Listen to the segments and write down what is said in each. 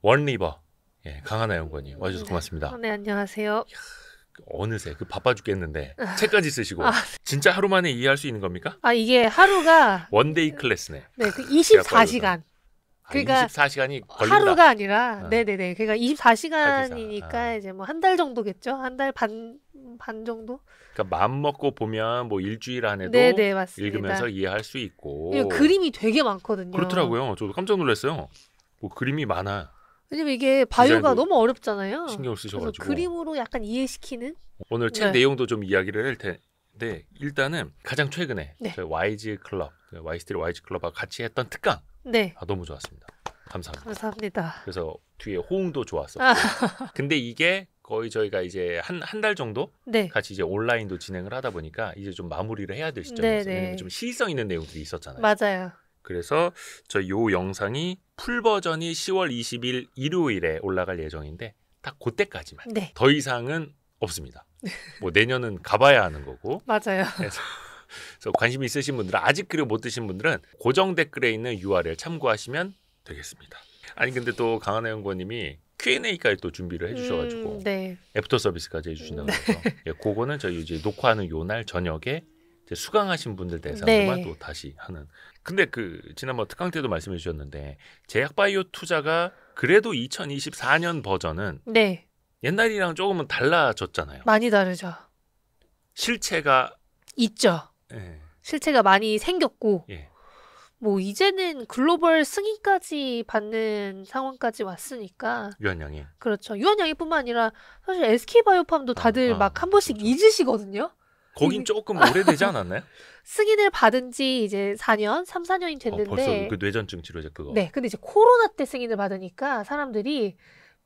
원리버 예, 강하나 연구원님 와주셔서 고맙습니다. 네, 안녕하세요. 어느새 그 바빠 죽겠는데 책까지 쓰시고 진짜 하루 만에 이해할 수 있는 겁니까? 이게 하루가 원데이 클래스네. 네, 그 24시간. 그러니까 24시간이 걸린다. 하루가 아니라 네네네. 그러니까 24시간이니까 이제 뭐 한 달 정도겠죠. 한 달 반 정도. 그러니까 마음 먹고 보면 뭐 일주일 안에도 네네, 맞습니다. 읽으면서 이해할 수 있고. 그림이 되게 많거든요. 그렇더라고요. 저도 깜짝 놀랐어요. 뭐 그림이 많아. 왜냐면 이게 바이오가 너무 어렵잖아요. 신경을 쓰셔가지고. 그래서 그림으로 약간 이해시키는. 오늘 책 내용도 좀 이야기를 할 텐데 일단은 가장 최근에 저희 와이즈 클럽, 와이스트리 와이즈 클럽하고 같이 했던 특강. 네. 너무 좋았습니다. 감사합니다. 감사합니다. 그래서 뒤에 호응도 좋았었고. 근데 이게 거의 저희가 이제 한 달 정도 같이 이제 온라인도 진행을 하다 보니까 이제 좀 마무리를 해야 될 시점이었어요. 왜냐면 좀 시의성 있는 내용들이 있었잖아요. 맞아요. 그래서 저희 요 영상이 풀 버전이 10월 20일 일요일에 올라갈 예정인데 딱 그때까지만. 더 이상은 없습니다. 뭐 내년은 가봐야 하는 거고. 맞아요. 그래서 관심 있으신 분들은 아직 글을 못 드신 분들은 고정 댓글에 있는 URL 참고하시면 되겠습니다. 아니 근데 또 강하나 연구원님이 Q&A까지 또 준비를 해주셔가지고 애프터 서비스까지 해주신다고 해서 그거는 저희 이제 녹화하는 요날 저녁에 이제 수강하신 분들 대상으로만 또 다시 하는. 근데 그 지난번 특강 때도 말씀해 주셨는데 제약바이오 투자가 그래도 2024년 버전은 옛날이랑 조금은 달라졌잖아요. 많이 다르죠. 실체가 있죠. 실체가 많이 생겼고 뭐 이제는 글로벌 승인까지 받는 상황까지 왔으니까 유한양이 그렇죠. 유한양이뿐만 아니라 사실 SK바이오팜도 다들 막 한 번씩 그렇죠. 잊으시거든요. 거긴 조금 오래되지 않았나요? 승인을 받은 지 이제 4년, 3, 4년이 됐는데 벌써 그 뇌전증 치료제 그거. 네, 근데 이제 코로나 때 승인을 받으니까 사람들이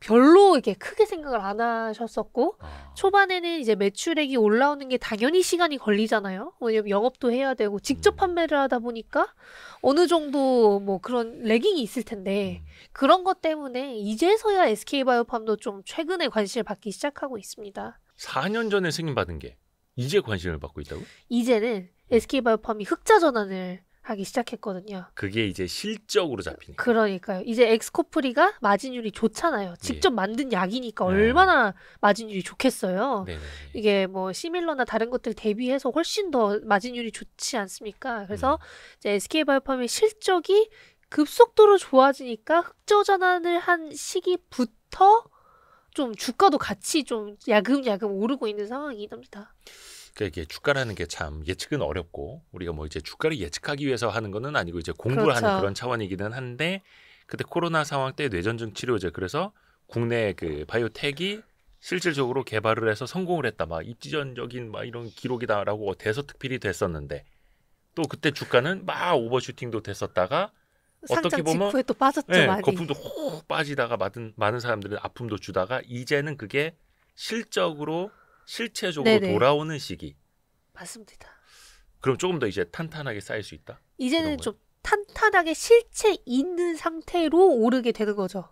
별로 이렇게 크게 생각을 안 하셨었고 초반에는 이제 매출액이 올라오는 게 당연히 시간이 걸리잖아요. 왜냐면 영업도 해야 되고 직접 판매를 하다 보니까 어느 정도 뭐 그런 래깅이 있을 텐데 그런 것 때문에 이제서야 SK바이오팜도 좀 최근에 관심을 받기 시작하고 있습니다. 4년 전에 승인받은 게 이제 관심을 받고 있다고? 이제는 SK바이오팜이 흑자 전환을 하기 시작했거든요. 그게 이제 실적으로 잡히니까. 그러니까요. 이제 엑스코프리가 마진율이 좋잖아요. 직접 만든 약이니까 얼마나 마진율이 좋겠어요. 이게 뭐 시밀러나 다른 것들 대비해서 훨씬 더 마진율이 좋지 않습니까? 그래서 이제 SK바이오팜의 실적이 급속도로 좋아지니까 흑자 전환을 한 시기부터 좀 주가도 같이 좀 야금야금 오르고 있는 상황이 됩니다. 그러니까 이게 주가라는 게 참 예측은 어렵고 우리가 뭐 이제 주가를 예측하기 위해서 하는 거는 아니고 이제 공부를 하는 그런 차원이기는 한데 그때 코로나 상황 때 뇌전증 치료제 그래서 국내 그 바이오텍이 실질적으로 개발을 해서 성공을 했다 막 입지전적인 막 이런 기록이다라고 대서특필이 됐었는데 또 그때 주가는 막 오버슈팅도 됐었다가 어떻게 보면 직후에 또 빠졌죠 많이. 거품도 훅 빠지다가 많은 사람들은 아픔도 주다가 이제는 그게 실적으로 실체적으로 돌아오는 시기. 맞습니다. 그럼 조금 더 이제 탄탄하게 쌓일 수 있다? 이제는 좀 탄탄하게 실체 있는 상태로 오르게 되는 거죠.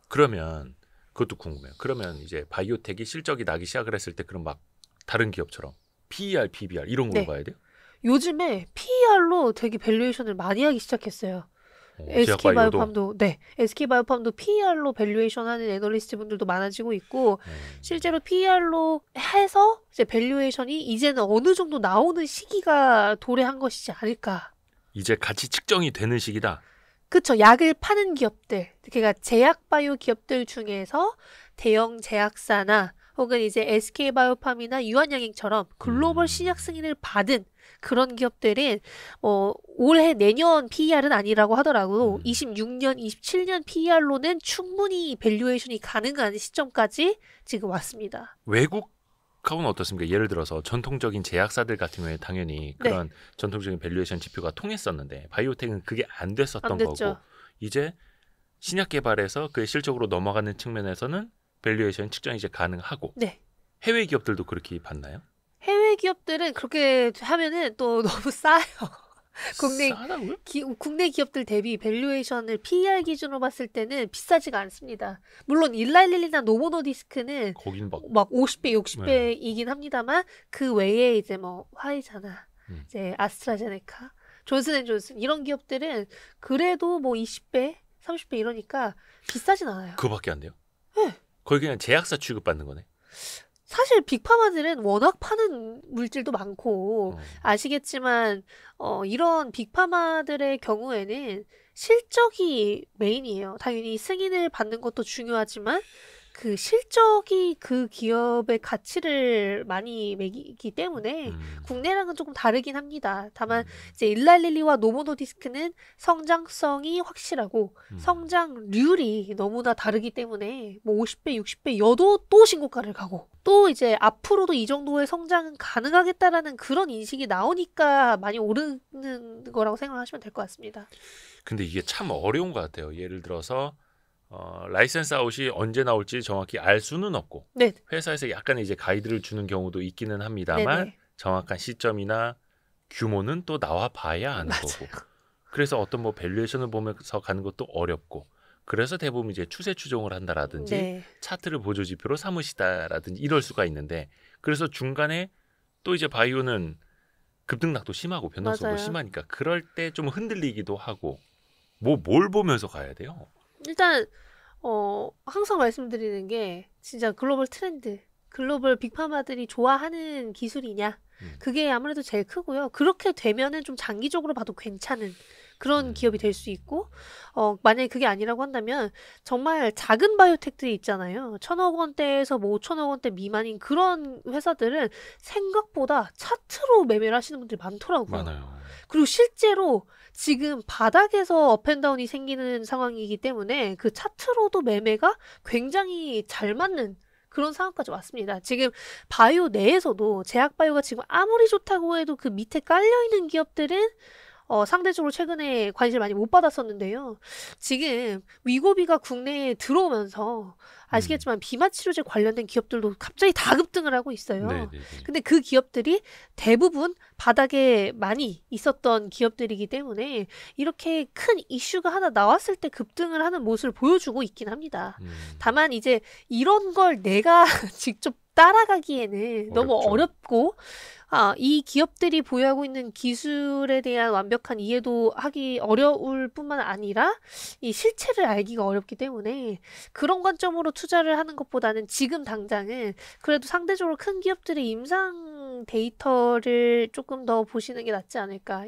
그러면 그것도 궁금해요. 그러면 이제 바이오텍이 실적이 나기 시작을 했을 때 그럼 막 다른 기업처럼 PER, PBR 이런 걸로 봐야 돼요? 요즘에 PER로 되게 밸류에이션을 많이 하기 시작했어요. SK바이오팜도 SK바이오팜도 PER로 밸류에이션 하는 애널리스트 분들도 많아지고 있고 실제로 PER로 해서 이제 밸류에이션이 이제는 어느 정도 나오는 시기가 도래한 것이지 않을까. 이제 같이 측정이 되는 시기다. 그렇죠. 약을 파는 기업들, 그러니까 제약 바이오 기업들 중에서 대형 제약사나 혹은 이제 SK바이오팜이나 유한양행처럼 글로벌 신약 승인을 받은 그런 기업들은 올해 내년 PER은 아니라고 하더라도 26년, 27년 PER로는 충분히 밸류에이션이 가능한 시점까지 지금 왔습니다. 외국하고는 어떻습니까? 예를 들어서 전통적인 제약사들 같은 경우에 당연히 그런 전통적인 밸류에이션 지표가 통했었는데 바이오텍은 그게 안 됐었던 거고 이제 신약 개발에서 그게 실적으로 넘어가는 측면에서는 밸류에이션 측정이 이제 가능하고 해외 기업들도 그렇게 봤나요? 해외 기업들은 그렇게 하면은 또 너무 싸요. 국내 기업들 대비 밸류에이션을 PER 기준으로 봤을 때는 비싸지가 않습니다. 물론 일라일리나 노보노디스크는 막 50배, 60배이긴 합니다만 그 외에 이제 뭐 화이자나 이제 아스트라제네카, 존슨앤존슨 이런 기업들은 그래도 뭐 20배 30배 이러니까 비싸진 않아요. 그거밖에 안 돼요? 네. 거의 그냥 제약사 취급받는 거네. 사실 빅파마들은 워낙 파는 물질도 많고 아시겠지만 이런 빅파마들의 경우에는 실적이 메인이에요. 당연히 승인을 받는 것도 중요하지만 그 실적이 그 기업의 가치를 많이 매기기 때문에 국내랑은 조금 다르긴 합니다. 다만 이제 일랄릴리와 노보노디스크는 성장성이 확실하고 성장률이 너무나 다르기 때문에 뭐 50배, 60배 여도 또 신고가를 가고 또 이제 앞으로도 이 정도의 성장은 가능하겠다라는 그런 인식이 나오니까 많이 오르는 거라고 생각하시면 될 것 같습니다. 근데 이게 참 어려운 것 같아요. 예를 들어서 라이센스 아웃이 언제 나올지 정확히 알 수는 없고 네. 회사에서 약간 이제 가이드를 주는 경우도 있기는 합니다만 네네. 정확한 시점이나 규모는 또 나와 봐야 아는 맞아요. 거고 그래서 어떤 뭐 밸류에이션을 보면서 가는 것도 어렵고 그래서 대부분 이제 추세 추종을 한다라든지 네. 차트를 보조 지표로 삼으시다라든지 이럴 수가 있는데 그래서 중간에 또 이제 바이오는 급등락도 심하고 변동성도 맞아요. 심하니까 그럴 때 좀 흔들리기도 하고 뭘 보면서 가야 돼요? 일단 항상 말씀드리는 게 진짜 글로벌 트렌드, 글로벌 빅파마들이 좋아하는 기술이냐 그게 아무래도 제일 크고요. 그렇게 되면은 좀 장기적으로 봐도 괜찮은 그런 기업이 될 수 있고 만약에 그게 아니라고 한다면 정말 작은 바이오텍들이 있잖아요. 1,000억 원대에서 뭐 5,000억 원대 미만인 그런 회사들은 생각보다 차트로 매매를 하시는 분들이 많더라고요. 많아요. 그리고 실제로 지금 바닥에서 업앤다운이 생기는 상황이기 때문에 그 차트로도 매매가 굉장히 잘 맞는 그런 상황까지 왔습니다. 지금 바이오 내에서도 제약바이오가 지금 아무리 좋다고 해도 그 밑에 깔려있는 기업들은 상대적으로 최근에 관심을 많이 못 받았었는데요. 지금 위고비가 국내에 들어오면서 아시겠지만 비만 치료제 관련된 기업들도 갑자기 다 급등을 하고 있어요. 네네네. 근데 그 기업들이 대부분 바닥에 많이 있었던 기업들이기 때문에 이렇게 큰 이슈가 하나 나왔을 때 급등을 하는 모습을 보여주고 있긴 합니다. 다만 이제 이런 걸 내가 직접 따라가기에는 너무 어렵고 이 기업들이 보유하고 있는 기술에 대한 완벽한 이해도 하기 어려울 뿐만 아니라 이 실체를 알기가 어렵기 때문에 그런 관점으로 투자를 하는 것보다는 지금 당장은 그래도 상대적으로 큰 기업들의 임상 데이터를 조금 더 보시는 게 낫지 않을까.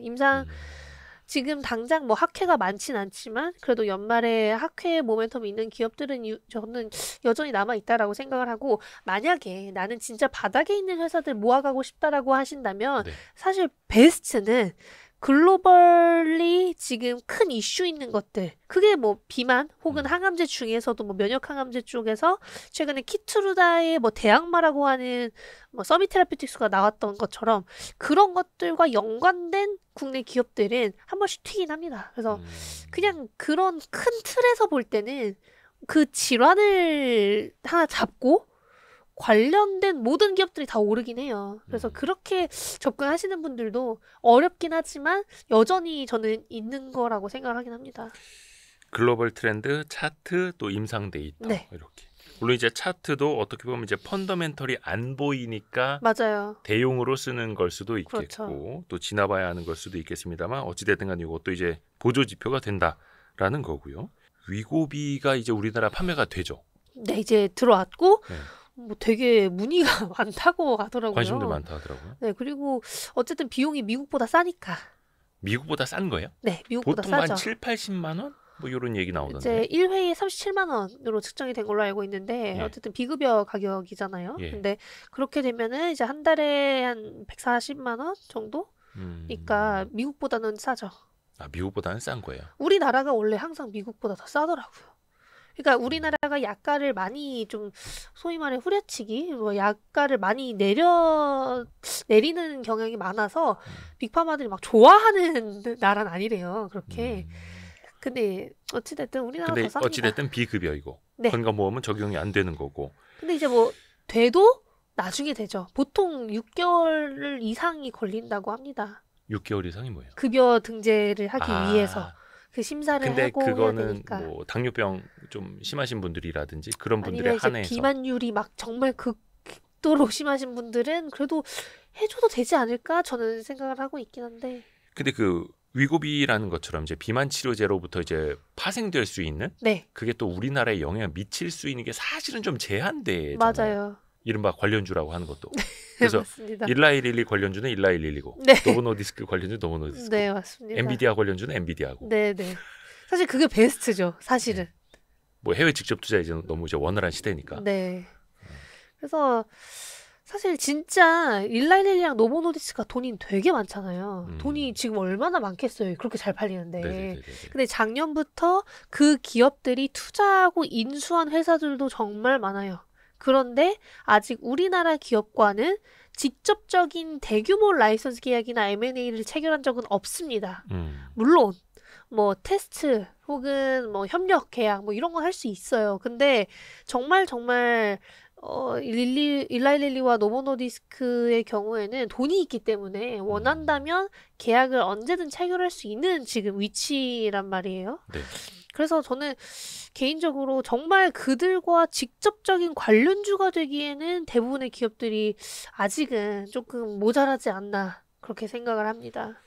지금 당장 뭐 학회가 많진 않지만 그래도 연말에 학회 모멘텀이 있는 기업들은 저는 여전히 남아있다라고 생각을 하고 만약에 나는 진짜 바닥에 있는 회사들 모아가고 싶다라고 하신다면 사실 베스트는 글로벌리 지금 큰 이슈 있는 것들 그게 뭐 비만 혹은 항암제 중에서도 뭐 면역 항암제 쪽에서 최근에 키트루다의 뭐 대항마라고 하는 뭐 서미테라피틱스가 나왔던 것처럼 그런 것들과 연관된 국내 기업들은 한 번씩 튀긴 합니다. 그래서 그냥 그런 큰 틀에서 볼 때는 그 질환을 하나 잡고 관련된 모든 기업들이 다 오르긴 해요. 그래서 그렇게 접근하시는 분들도 어렵긴 하지만 여전히 저는 있는 거라고 생각을 하긴 합니다. 글로벌 트렌드, 차트, 또 임상 데이터 이렇게. 물론 이제 차트도 어떻게 보면 이제 펀더멘털이 안 보이니까 맞아요. 대용으로 쓰는 걸 수도 있겠고 또 지나봐야 하는 걸 수도 있겠습니다만 어찌됐든 간에 이것도 이제 보조 지표가 된다라는 거고요. 위고비가 이제 우리나라 판매가 되죠. 네, 이제 들어왔고 뭐 되게 문의가 많다고 하더라고요. 관심도 많다 하더라고요. 네, 그리고 어쨌든 비용이 미국보다 싸니까. 미국보다 싼 거예요? 네, 미국보다 보통 싸죠. 한 7, 80만 원? 뭐 이런 얘기 나오던데. 이제 1회에 37만 원으로 측정이 된 걸로 알고 있는데 어쨌든 비급여 가격이잖아요. 근데 그렇게 되면은 이제 한 달에 한 140만 원 정도? 그러니까 미국보다는 싸죠. 미국보다는 싼 거예요. 우리나라가 원래 항상 미국보다 더 싸더라고요. 그러니까 우리나라가 약가를 많이 좀 소위 말해 후려치기, 뭐 약가를 많이 내리는 경향이 많아서 빅파마들이 막 좋아하는 나라는 아니래요. 그렇게. 근데 어찌됐든 우리나라가 더 쌉니다. 어찌됐든 비급여이고 건강보험은 적용이 안 되는 거고. 근데 이제 뭐 돼도 나중에 되죠. 보통 6개월 이상이 걸린다고 합니다. 6개월 이상이 뭐예요? 급여 등재를 하기 위해서. 그 심사를 근데 하고 해야 그거는 되니까. 뭐 당뇨병 좀 심하신 분들이라든지 그런 분들에 아니면 이제 한해서 비만율이 막 정말 극도로 심하신 분들은 그래도 해줘도 되지 않을까 저는 생각을 하고 있긴 한데. 근데 그 위고비라는 것처럼 이제 비만 치료제로부터 이제 파생될 수 있는 네. 그게 또 우리나라에 영향을 미칠 수 있는 게 사실은 좀 제한되잖아요. 맞아요. 이른바 관련주라고 하는 것도. 그래서 맞습니다. 일라이릴리 관련주는 일라이릴리고 네. 노보노디스크 관련주는 노보노디스크. 네, 맞습니다. 엔비디아 관련주는 엔비디아고. 네, 네. 사실 그게 베스트죠. 사실은. 네. 뭐 해외 직접 투자 이제 너무 이제 원활한 시대니까. 네. 그래서 사실 진짜 일라이릴리랑 노보노디스크가 돈이 되게 많잖아요. 돈이 지금 얼마나 많겠어요. 그렇게 잘 팔리는데. 네네네네. 근데 작년부터 그 기업들이 투자하고 인수한 회사들도 정말 많아요. 그런데 아직 우리나라 기업과는 직접적인 대규모 라이선스 계약이나 M&A를 체결한 적은 없습니다. 물론 뭐 테스트 혹은 뭐 협력 계약 뭐 이런 건 할 수 있어요. 근데 정말 일라이릴리와 노보노디스크의 경우에는 돈이 있기 때문에 원한다면 계약을 언제든 체결할 수 있는 지금 위치란 말이에요. 네. 그래서 저는 개인적으로 정말 그들과 직접적인 관련주가 되기에는 대부분의 기업들이 아직은 조금 모자라지 않나 그렇게 생각을 합니다.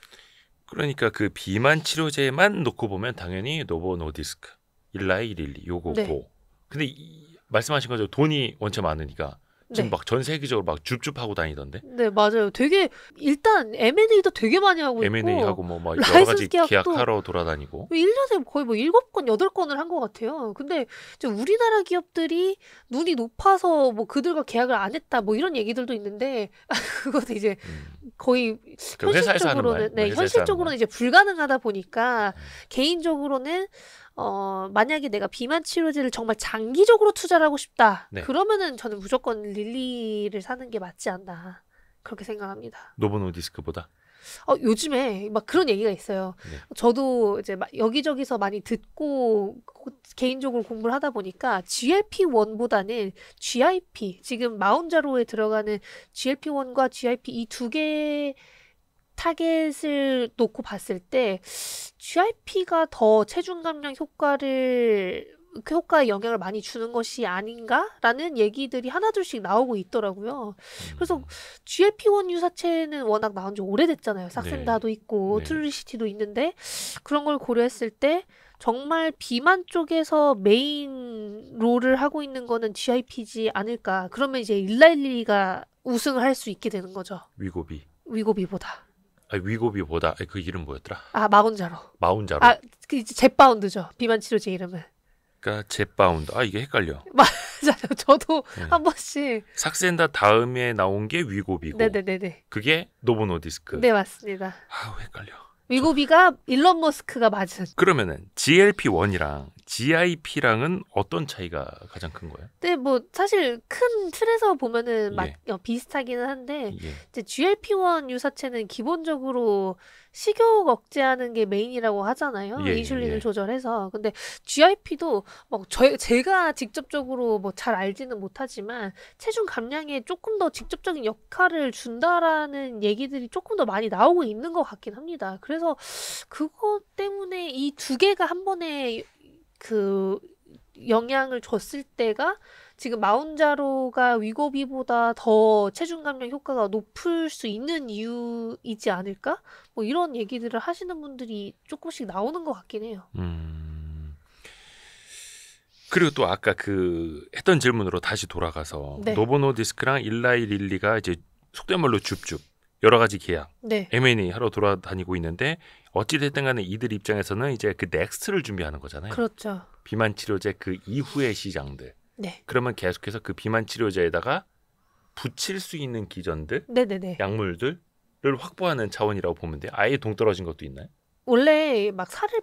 그러니까 그 비만 치료제만 놓고 보면 당연히 노보노디스크, 일라이릴리 요거고. 네. 근데 말씀하신 것처럼 돈이 원체 많으니까 지금 막 전 세계적으로 막 줍줍하고 다니던데. 네, 맞아요. 되게 일단 M&A도 되게 많이 하고 있고 M&A 하고 뭐 여러 가지 계약하러 돌아다니고 1년에 거의 뭐 7건, 8건을 한 것 같아요. 근데 이제 우리나라 기업들이 눈이 높아서 뭐 그들과 계약을 안 했다 뭐 이런 얘기들도 있는데 그것도 이제 거의 현실적으로는 이제 불가능하다 보니까 개인적으로는 만약에 내가 비만 치료제를 정말 장기적으로 투자를 하고 싶다. 네. 그러면은 저는 무조건 릴리를 사는 게 맞지 않나. 그렇게 생각합니다. 노보노디스크보다? 요즘에 막 그런 얘기가 있어요. 네. 저도 이제 여기저기서 많이 듣고 개인적으로 공부를 하다 보니까 GLP-1보다는 GIP, 지금 마운자로에 들어가는 GLP-1과 GIP 이 두 개 타겟을 놓고 봤을 때 GIP가 더 체중 감량 효과에 영향을 많이 주는 것이 아닌가라는 얘기들이 하나둘씩 나오고 있더라고요. 그래서 GLP-1 유사체는 워낙 나온 지 오래됐잖아요. 삭센다도 있고 트루리시티도 있는데 그런 걸 고려했을 때 정말 비만 쪽에서 메인 롤을 하고 있는 거는 GIP지 않을까. 그러면 이제 일라이릴리가 우승을 할 수 있게 되는 거죠. 위고비보다. 위고비보다 그 이름 뭐였더라? 마운자로. 그 이제 젯바운드죠. 비만 치료제 이름은. 그러니까 젯바운드. 이게 헷갈려. 맞아요. 저도 한 번씩. 삭센다 다음에 나온 게 위고비고. 네네네네. 그게 노보노디스크. 네, 맞습니다. 헷갈려. 위고비가 일론 머스크가 맞은. 그러면은 GLP-1이랑 GIP랑은 어떤 차이가 가장 큰 거예요? 네, 뭐 사실 큰 틀에서 보면은 비슷하기는 한데 이제 GLP-1 유사체는 기본적으로 식욕 억제하는 게 메인이라고 하잖아요. 인슐린을 조절해서. 근데 GIP도 막 제가 직접적으로 뭐 잘 알지는 못하지만 체중 감량에 조금 더 직접적인 역할을 준다라는 얘기들이 조금 더 많이 나오고 있는 것 같긴 합니다. 그래서 그것 때문에 이 두 개가 한 번에 그 영향을 줬을 때가 지금 마운자로가 위고비보다 더 체중 감량 효과가 높을 수 있는 이유이지 않을까? 뭐 이런 얘기들을 하시는 분들이 조금씩 나오는 것 같긴 해요. 그리고 또 아까 했던 질문으로 다시 돌아가서 노보노디스크랑 일라이릴리가 이제 속된 말로 줍줍 여러 가지 계약, M&A 하러 돌아다니고 있는데 어찌됐든 간에 이들 입장에서는 이제 그 넥스트를 준비하는 거잖아요. 그렇죠. 비만 치료제 그 이후의 시장들. 네. 그러면 계속해서 그 비만 치료제에다가 붙일 수 있는 기전들, 약물들을 확보하는 차원이라고 보면 돼요. 아예 동떨어진 것도 있나요? 원래 막 살을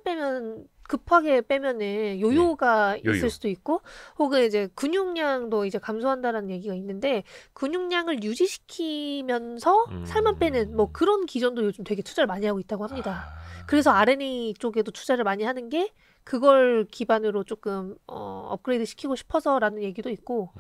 급하게 빼면은 요요가 있을 수도 있고 혹은 이제 근육량도 이제 감소한다라는 얘기가 있는데 근육량을 유지시키면서 살만 빼는 뭐 그런 기전도 요즘 되게 투자를 많이 하고 있다고 합니다. 그래서 R&A 쪽에도 투자를 많이 하는 게 그걸 기반으로 조금 업그레이드 시키고 싶어서라는 얘기도 있고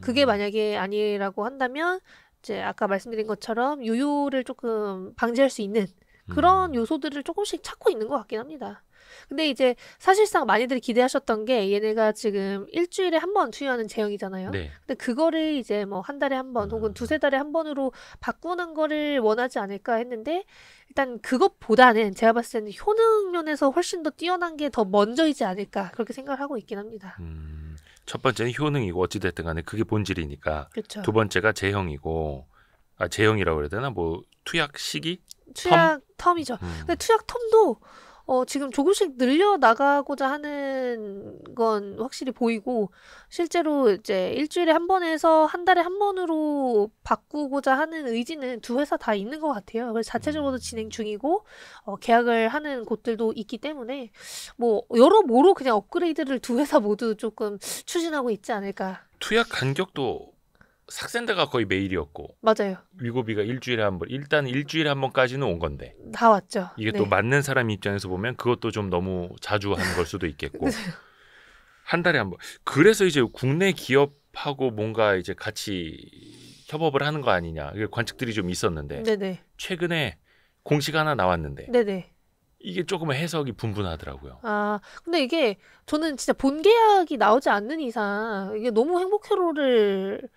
그게 만약에 아니라고 한다면 이제 아까 말씀드린 것처럼 요요를 조금 방지할 수 있는 그런 요소들을 조금씩 찾고 있는 것 같긴 합니다. 근데 이제 사실상 많이들 기대하셨던 게 얘네가 지금 일주일에 한 번 투여하는 제형이잖아요. 네. 근데 그거를 이제 뭐 한 달에 한 번 혹은 두세 달에 한 번으로 바꾸는 거를 원하지 않을까 했는데 일단 그것보다는 제가 봤을 때는 효능면에서 훨씬 더 뛰어난 게 더 먼저이지 않을까 그렇게 생각을 하고 있긴 합니다. 첫 번째는 효능이고 어찌됐든 간에 그게 본질이니까. 그렇죠. 두 번째가 제형이고 제형이라고 해야 되나? 뭐 투약 시기? 투약 텀이죠. 근데 투약 텀도 지금 조금씩 늘려나가고자 하는 건 확실히 보이고 실제로 이제 일주일에 한 번에서 한 달에 한 번으로 바꾸고자 하는 의지는 두 회사 다 있는 것 같아요. 그래서 자체적으로 진행 중이고 계약을 하는 곳들도 있기 때문에 뭐 여러모로 그냥 업그레이드를 두 회사 모두 조금 추진하고 있지 않을까. 투약 간격도 삭센다가 거의 매일이었고 맞아요. 위고비가 일주일에 한 번, 일단 일주일에 한 번까지는 온 건데 다 왔죠. 이게 네. 또 맞는 사람 입장에서 보면 그것도 좀 너무 자주 하는 걸 수도 있겠고 한 달에 한 번. 그래서 이제 국내 기업하고 뭔가 이제 같이 협업을 하는 거 아니냐 이게 관측들이 좀 있었는데 네네. 최근에 공시가 하나 나왔는데 네네. 이게 조금 해석이 분분하더라고요. 근데 이게 저는 진짜 본 계약이 나오지 않는 이상 이게 너무 행복회로를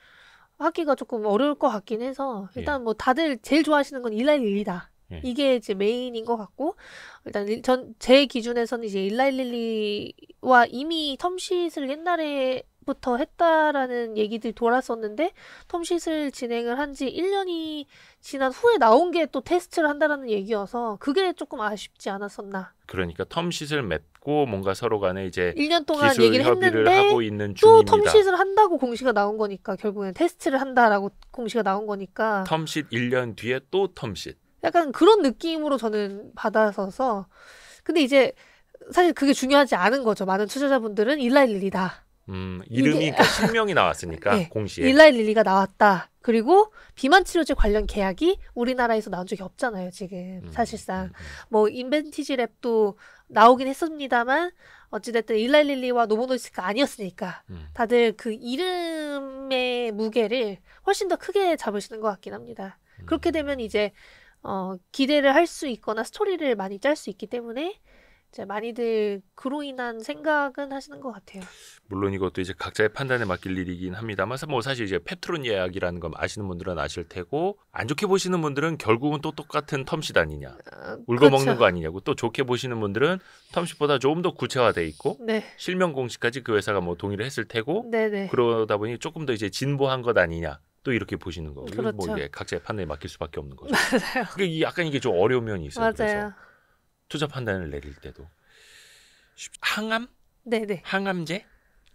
하기가 조금 어려울 것 같긴 해서 일단 뭐 다들 제일 좋아하시는 건 일라일리다. 이게 이제 메인인 것 같고 일단 제 기준에서는 이제 일라일리와 이미 텀쉿을 옛날에부터 했다라는 얘기들이 돌았었는데 텀쉿을 진행을 한 지 1년이 지난 후에 나온 게 또 테스트를 한다라는 얘기여서 그게 조금 아쉽지 않았었나. 그러니까 텀쉿을 맺고 뭔가 서로 간에 이제 1년 동안 기술 얘기를 협의를 했는데 하고 있는 또 중입니다. 텀쉿을 한다고 공시가 나온 거니까 결국엔 테스트를 한다라고 공시가 나온 거니까 텀쉿 1년 뒤에 또 텀쉿. 약간 그런 느낌으로 저는 받아서서 근데 이제 사실 그게 중요하지 않은 거죠. 많은 투자자분들은 일라일리다. 이름이 그러니까 실명이 나왔으니까 네, 공시에. 일라일리가 나왔다. 그리고 비만 치료제 관련 계약이 우리나라에서 나온 적이 없잖아요. 지금 사실상 뭐 인벤티지 랩도 나오긴 했습니다만 어찌됐든 일라일리와 노보노디스크가 아니었으니까 다들 그 이름의 무게를 훨씬 더 크게 잡으시는 것 같긴 합니다. 그렇게 되면 이제 기대를 할 수 있거나 스토리를 많이 짤 수 있기 때문에 이제 많이들 그로 인한 생각은 하시는 것 같아요. 물론 이것도 이제 각자의 판단에 맡길 일이긴 합니다만 뭐 사실 이제 페트론 예약이라는 거 아시는 분들은 아실 테고 안 좋게 보시는 분들은 결국은 또 똑같은 텀쉿 아니냐 울고 그렇죠. 먹는 거 아니냐고 또 좋게 보시는 분들은 텀쉿보다 조금 더 구체화돼 있고 네. 실명 공시까지 그 회사가 뭐 동의를 했을 테고 네네. 그러다 보니 조금 더 이제 진보한 것 아니냐 또 이렇게 보시는 거고 그렇죠. 뭐 이게 각자의 판단에 맡길 수밖에 없는 거죠. 맞아요. 그게 약간 이게 좀 어려운 면이 있어요. 맞아요. 그래서 투자 판단을 내릴 때도 항암? 네네. 항암제?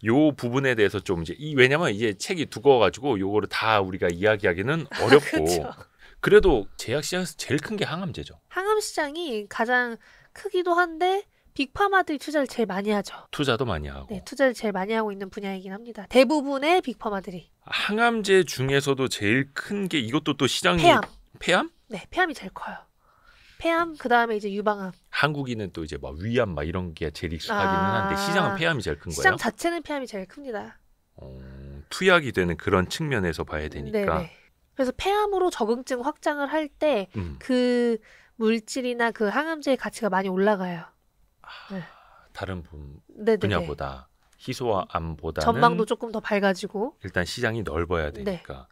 요 부분에 대해서 좀 이제 왜냐면 이제 책이 두꺼워가지고 요거를 다 우리가 이야기하기는 어렵고 그렇죠. 그래도 제약 시장에서 제일 큰 게 항암제죠. 항암 시장이 가장 크기도 한데 빅파마들이 투자를 제일 많이 하죠. 투자도 많이 하고. 네, 투자를 제일 많이 하고 있는 분야이긴 합니다. 대부분의 빅파마들이. 항암제 중에서도 제일 큰 게 이것도 또 시장이 폐암. 폐암? 네, 폐암이 제일 커요. 폐암, 그 다음에 이제 유방암. 한국인은 또 이제 막 위암 막 이런 게 제일 익숙하기는 한데 시장은 폐암이 제일 큰 거예요. 시장 자체는 폐암이 제일 큽니다. 투약이 되는 그런 측면에서 봐야 되니까. 네네. 그래서 폐암으로 적응증 확장을 할 때 그 물질이나 그 항암제의 가치가 많이 올라가요. 네. 다른 네네네. 분야보다 희소암보다는 전망도 조금 더 밝아지고 일단 시장이 넓어야 되니까.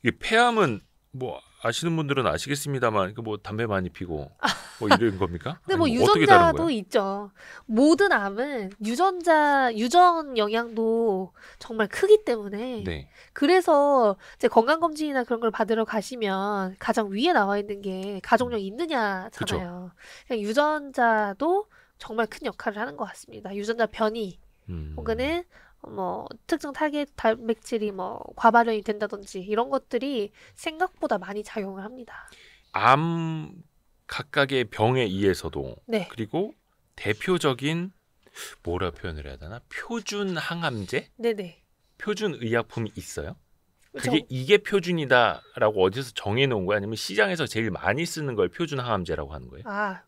이게 폐암은 뭐 아시는 분들은 아시겠습니다만 뭐 담배 많이 피고 뭐 이런 겁니까? 근데 뭐 유전자도 있죠. 모든 암은 유전 영향도 정말 크기 때문에 그래서 이제 건강검진이나 그런 걸 받으러 가시면 가장 위에 나와 있는 게 가족력 있느냐잖아요. 그러니까 유전자도 정말 큰 역할을 하는 것 같습니다. 유전자 변이 혹은 뭐 특정 타겟 단백질이 뭐 과발현이 된다든지 이런 것들이 생각보다 많이 작용을 합니다. 암 각각의 병에 의해서도 그리고 대표적인 뭐라 표현을 해야 되나? 표준 항암제? 네네. 표준 의약품이 있어요? 그게 이게 표준이다라고 어디서 정해놓은 거야? 아니면 시장에서 제일 많이 쓰는 걸 표준 항암제라고 하는 거예요?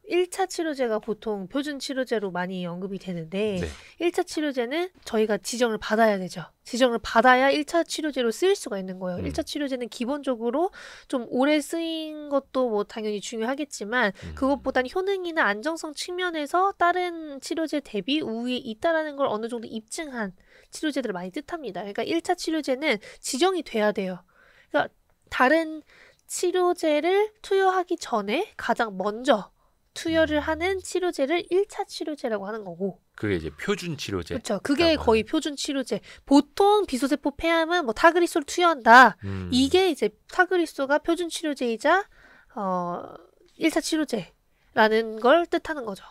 1차 치료제가 보통 표준 치료제로 많이 언급이 되는데 1차 치료제는 저희가 지정을 받아야 되죠. 지정을 받아야 1차 치료제로 쓰일 수가 있는 거예요. 1차 치료제는 기본적으로 좀 오래 쓰인 것도 뭐 당연히 중요하겠지만 그것보단 효능이나 안정성 측면에서 다른 치료제 대비 우위에 있다라는 걸 어느 정도 입증한 치료제들을 많이 뜻합니다. 그러니까 1차 치료제는 지정이 돼야 돼요. 그러니까 다른 치료제를 투여하기 전에 가장 먼저 투여를 하는 치료제를 1차 치료제라고 하는 거고. 그게 이제 표준 치료제. 그렇죠. 그게 거의 표준 치료제. 보통 비소세포 폐암은 뭐 타그리소를 투여한다. 이게 이제 타그리소가 표준 치료제이자 1차 치료제라는 걸 뜻하는 거죠.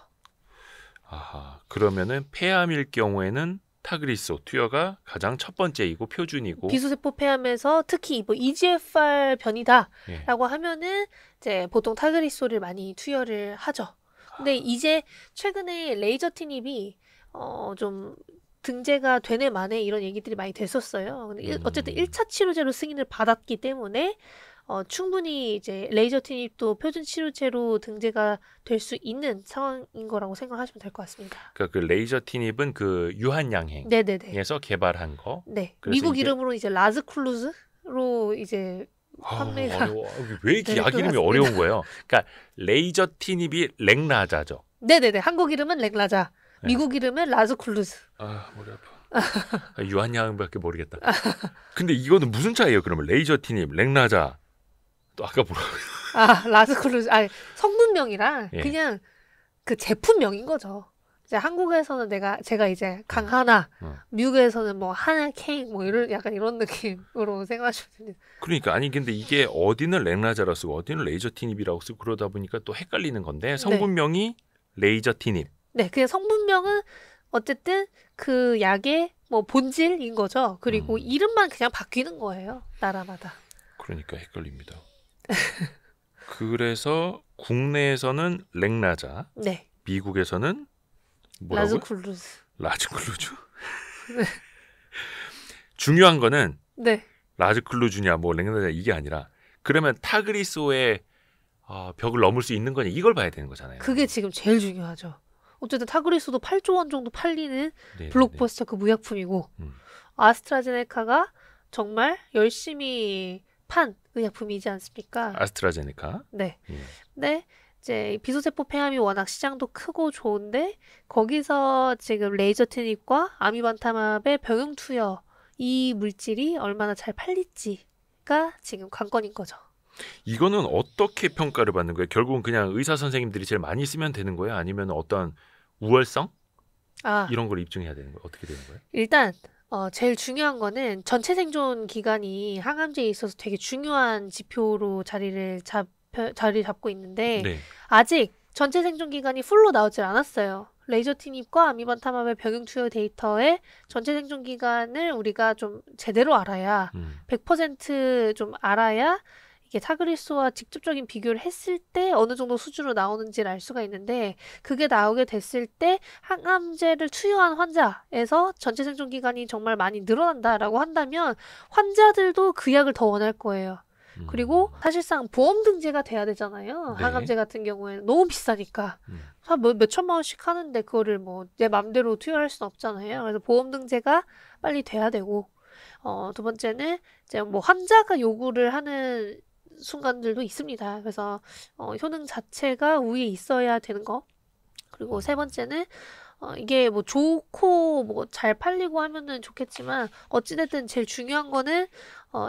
아하. 그러면은 폐암일 경우에는 타그리소 투여가 가장 첫 번째이고 표준이고 비소세포 폐암에서 특히 뭐 EGFR 변이다라고 하면은 이제 보통 타그리소를 많이 투여를 하죠. 근데 이제 최근에 레이저 티닙이 좀 등재가 되네 마네 이런 얘기들이 많이 됐었어요. 근데 어쨌든 1차 치료제로 승인을 받았기 때문에 충분히 이제 레이저 티닙도 표준 치료제로 등재가 될 수 있는 상황인 거라고 생각하시면 될 것 같습니다. 그러니까 그 레이저 티닙은 그 유한양행에서 개발한 거. 네. 미국 이름으로 이제 라즈쿨루즈로 이제 판매가 왜 이렇게 약 이름이 어려운 거예요? 그러니까 레이저 티닙이 렉라자죠. 네네네. 한국 이름은 렉라자. 미국 이름은 라즈쿨루즈. 아 머리 아파. 유한양밖에 모르겠다. 근데 이거는 무슨 차이예요? 그러면 레이저 티닙, 렉라자. 또 아까 뭐라고? 라즈쿨루즈. 성분명이랑 그냥 그 제품명인 거죠. 이제 한국에서는 제가 이제 강하나, 미국에서는 뭐 하나케인 뭐 약간 이런 느낌으로 생각하시면 됩니다. 그러니까 아니 근데 이게 어디는 렉라자라고 쓰고 어디는 레이저 티닙이라고 쓰고 그러다 보니까 또 헷갈리는 건데 성분명이 레이저 티닙. 네, 그냥 성분명은 어쨌든 그 약의 뭐 본질인 거죠. 그리고 이름만 그냥 바뀌는 거예요. 나라마다. 그러니까 헷갈립니다. 그래서 국내에서는 렉라자, 네. 미국에서는 뭐라고요? 라즈쿨루즈. 네. 중요한 거는 네. 라즈쿨루즈냐 뭐 렉라자 이게 아니라 그러면 타그리소의 벽을 넘을 수 있는 거냐 이걸 봐야 되는 거잖아요. 그게 지금 제일 중요하죠. 어쨌든 타그리소도 8조 원 정도 팔리는 블록버스터 그 무약품이고 아스트라제네카가 정말 열심히 판 의약품이지 않습니까? 아스트라제네카. 네. 네. 이제 비소세포 폐암이 워낙 시장도 크고 좋은데 거기서 지금 레이저 티닙과 아미반타맙의 병용 투여 이 물질이 얼마나 잘 팔릴지가 지금 관건인 거죠. 이거는 어떻게 평가를 받는 거예요? 결국은 그냥 의사 선생님들이 제일 많이 쓰면 되는 거예요? 아니면 어떤 우월성? 이런 걸 입증해야 되는 거예요? 어떻게 되는 거예요? 일단 제일 중요한 거는 전체 생존 기간이 항암제에 있어서 되게 중요한 지표로 자리 잡고 있는데 네. 아직 전체 생존 기간이 풀로 나오질 않았어요. 레이저 티닙과 아미반타맙의 병용 투여 데이터의 전체 생존 기간을 우리가 좀 제대로 알아야 100% 좀 알아야 이게 타그리소와 직접적인 비교를 했을 때 어느 정도 수준으로 나오는지를 알 수가 있는데 그게 나오게 됐을 때 항암제를 투여한 환자에서 전체 생존 기간이 정말 많이 늘어난다라고 한다면 환자들도 그 약을 더 원할 거예요. 그리고 사실상 보험 등재가 돼야 되잖아요. 네. 항암제 같은 경우에는 너무 비싸니까 몇 천만 원씩 하는데 그거를 뭐 내 맘대로 투여할 수는 없잖아요. 그래서 보험 등재가 빨리 돼야 되고 두 번째는 이제 뭐 환자가 요구를 하는 순간들도 있습니다. 그래서 효능 자체가 우위에 있어야 되는 거. 그리고 세 번째는 이게 뭐 좋고 뭐 잘 팔리고 하면은 좋겠지만 어찌됐든 제일 중요한 거는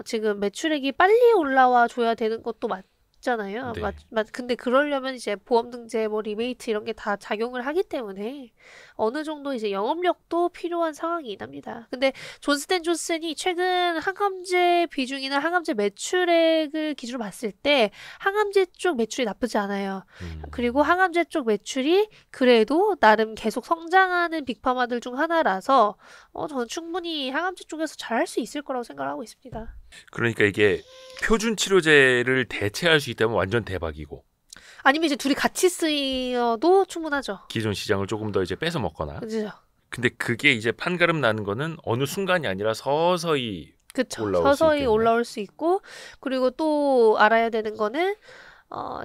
지금 매출액이 빨리 올라와 줘야 되는 것도 맞잖아요. 네. 근데 그러려면 이제 보험 등재 뭐 리베이트 이런 게 다 작용을 하기 때문에 어느 정도 이제 영업력도 필요한 상황이긴 합니다. 근데 존스앤존슨이 최근 항암제 비중이나 항암제 매출액을 기준으로 봤을 때 항암제 쪽 매출이 나쁘지 않아요. 그리고 항암제 쪽 매출이 그래도 나름 계속 성장하는 빅파마들 중 하나라서 저는 충분히 항암제 쪽에서 잘할 수 있을 거라고 생각을 하고 있습니다. 그러니까 이게 표준 치료제를 대체할 수 있다면 완전 대박이고 아니면 이제 둘이 같이 쓰여도 충분하죠. 기존 시장을 조금 더 이제 뺏어 먹거나. 그렇죠. 근데 그게 이제 판가름 나는 거는 어느 순간이 아니라 서서히 서서히 올라올 수 있고 그리고 또 알아야 되는 거는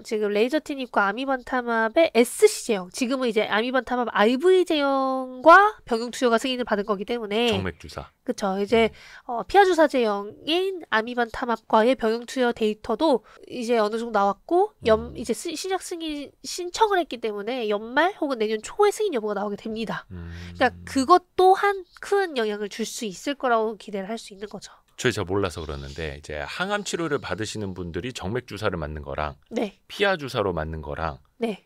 지금 레이저 티닙과 아미반 탐압의 SC 제형, 지금은 이제 아미반 탐압 IV 제형과 병용 투여가 승인을 받은 거기 때문에 정맥 주사. 그쵸. 이제 피하 주사 제형인 아미반 탐압과의 병용 투여 데이터도 이제 어느 정도 나왔고 이제 신약 승인 신청을 했기 때문에 연말 혹은 내년 초에 승인 여부가 나오게 됩니다. 그러니까 그것 또한 큰 영향을 줄 수 있을 거라고 기대를 할 수 있는 거죠. 저 몰라서 그러는데 이제 항암 치료를 받으시는 분들이 정맥 주사를 맞는 거랑 네. 피하 주사로 맞는 거랑 네.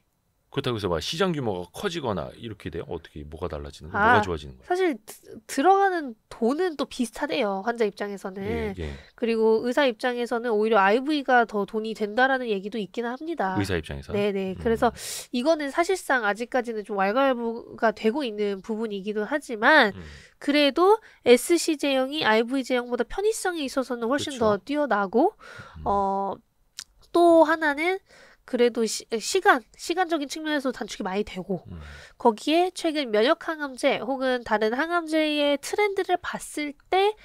그렇다고 해서 막 시장 규모가 커지거나 이렇게 돼요? 어떻게 뭐가 달라지는 거예요? 뭐가 좋아지는 거예요? 사실 들어가는 돈은 또 비슷하대요. 환자 입장에서는. 예. 그리고 의사 입장에서는 오히려 IV가 더 돈이 된다라는 얘기도 있긴 합니다. 의사 입장에서? 네네. 그래서 이거는 사실상 아직까지는 좀 왈가왈부가 되고 있는 부분이기도 하지만 그래도 SC 제형이 IV 제형보다 편의성에 있어서는 훨씬 더 뛰어나고 또 하나는 그래도 시간적인 측면에서 단축이 많이 되고 거기에 최근 면역 항암제 혹은 다른 항암제의 트렌드를 봤을 때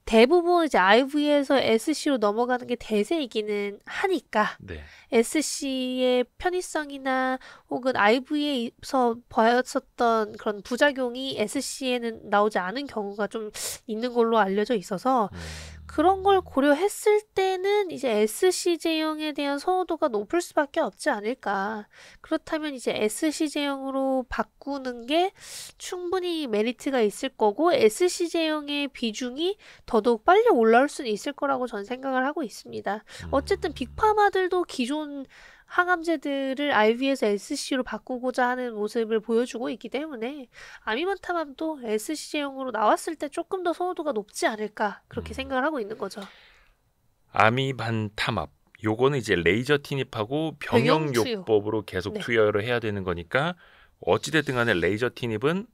대부분 이제 IV에서 SC로 넘어가는 게 대세이기는 하니까 네. SC의 편의성이나 혹은 IV에서 보였었던 그런 부작용이 SC에는 나오지 않은 경우가 좀 있는 걸로 알려져 있어서 그런 걸 고려했을 때는 이제 SC 제형에 대한 선호도가 높을 수밖에 없지 않을까. 그렇다면 이제 SC 제형으로 바꾸는 게 충분히 메리트가 있을 거고 SC 제형의 비중이 더더욱 빨리 올라올 수는 있을 거라고 저는 생각을 하고 있습니다. 어쨌든 빅파마들도 기존 항암제들을 IV에서 SC로 바꾸고자 하는 모습을 보여주고 있기 때문에 아미반 탐압도 SC 제형으로 나왔을 때 조금 더 선호도가 높지 않을까 그렇게 생각을 하고 있는 거죠. 아미반 탐압 요거는 이제 레이저 티닙하고 병용요법으로 계속 투여를 해야 되는 거니까 어찌됐든 간에 레이저 티닙은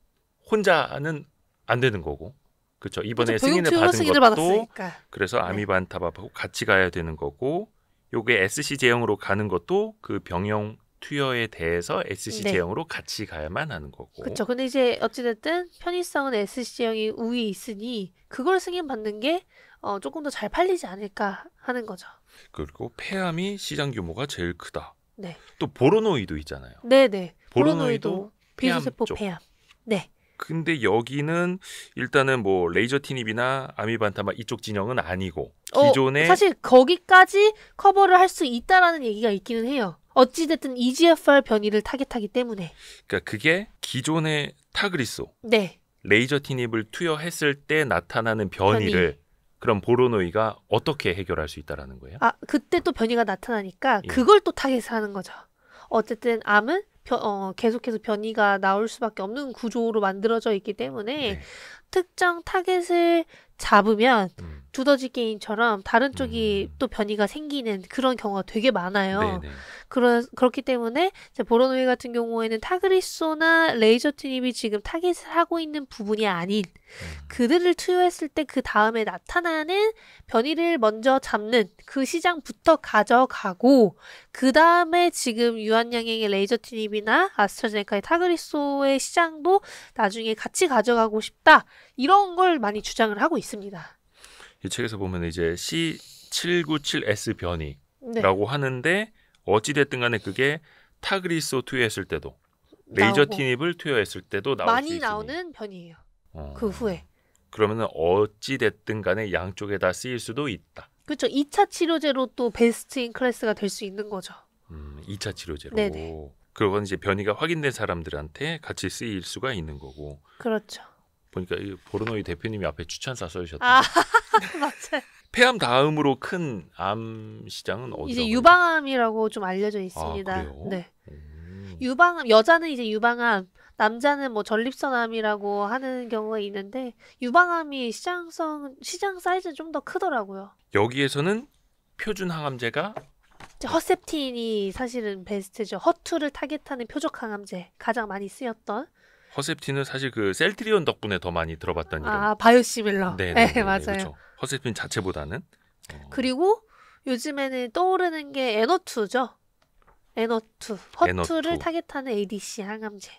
혼자는 안 되는 거고 그렇죠. 이번에 승인을 받은 것도 받았으니까. 그래서 아미반 탐압하고 같이 가야 되는 거고 요게 SC 제형으로 가는 것도 그 병용 투여에 대해서 SC 제형으로 같이 가야만 하는 거고. 그렇죠. 근데 이제 어찌됐든 편의성은 SC 제형이 우위에 있으니 그걸 승인받는 게 조금 더 잘 팔리지 않을까 하는 거죠. 그리고 폐암이 시장 규모가 제일 크다. 네. 또 보로노이도 있잖아요. 네네. 보로노이도 비수세포 폐암. 네. 근데 여기는 일단은 뭐 레이저 티닙이나 아미반 탐압 이쪽 진영은 아니고 기존에 사실 거기까지 커버를 할 수 있다라는 얘기가 있기는 해요. 어찌됐든 EGFR 변이를 타겟하기 때문에. 그러니까 그게 기존의 타그리소 네. 레이저 티닙을 투여했을 때 나타나는 변이를 그럼 보로노이가 어떻게 해결할 수 있다라는 거예요? 그때 또 변이가 나타나니까 그걸 또 타겟하는 거죠. 어쨌든 암은 계속해서 변이가 나올 수밖에 없는 구조로 만들어져 있기 때문에 특정 타겟을 잡으면 두더지 게임처럼 다른 쪽이 또 변이가 생기는 그런 경우가 되게 많아요. 그렇기 때문에 보로노이 같은 경우에는 타그리소나 레이저 티닙이 지금 타겟을 하고 있는 부분이 아닌 그들을 투여했을 때 그 다음에 나타나는 변이를 먼저 잡는 그 시장부터 가져가고 그 다음에 지금 유한양행의 레이저 티닙이나 아스트라제네카의 타그리소의 시장도 나중에 같이 가져가고 싶다. 이런 걸 많이 주장을 하고 있습니다. 이 책에서 보면 이제 C797S 변이라고 하는데 어찌됐든 간에 그게 타그리소 투여했을 때도 레이저 티닙을 투여했을 때도 나올 수 있으니 많이 나오는 변이에요. 그 후에. 그러면은 어찌됐든 간에 양쪽에 다 쓰일 수도 있다. 그렇죠. 2차 치료제로 또 베스트 인 클래스가 될 수 있는 거죠. 2차 치료제로. 네네. 그건 이제 변이가 확인된 사람들한테 같이 쓰일 수가 있는 거고. 그렇죠. 보니까 이 보르노이 대표님이 앞에 추천사 써주셨던. 맞아요. 폐암 다음으로 큰 암 시장은 어디라고? 이제 유방암이라고 좀 알려져 있습니다. 그래요? 네. 유방암 여자는 이제 유방암, 남자는 뭐 전립선암이라고 하는 경우가 있는데 유방암이 시장 사이즈는 좀 더 크더라고요. 여기에서는 표준 항암제가 허셉틴이 사실은 베스트죠. 허투를 타겟하는 표적 항암제 가장 많이 쓰였던. 허셉틴은 사실 그 셀트리온 덕분에 더 많이 들어봤던 이름. 바이오시밀러. 네, 맞아요. 그렇죠. 허셉틴 자체보다는. 그리고 요즘에는 떠오르는 게 에너투죠. 에너투. 허투를 타겟하는 ADC 항암제.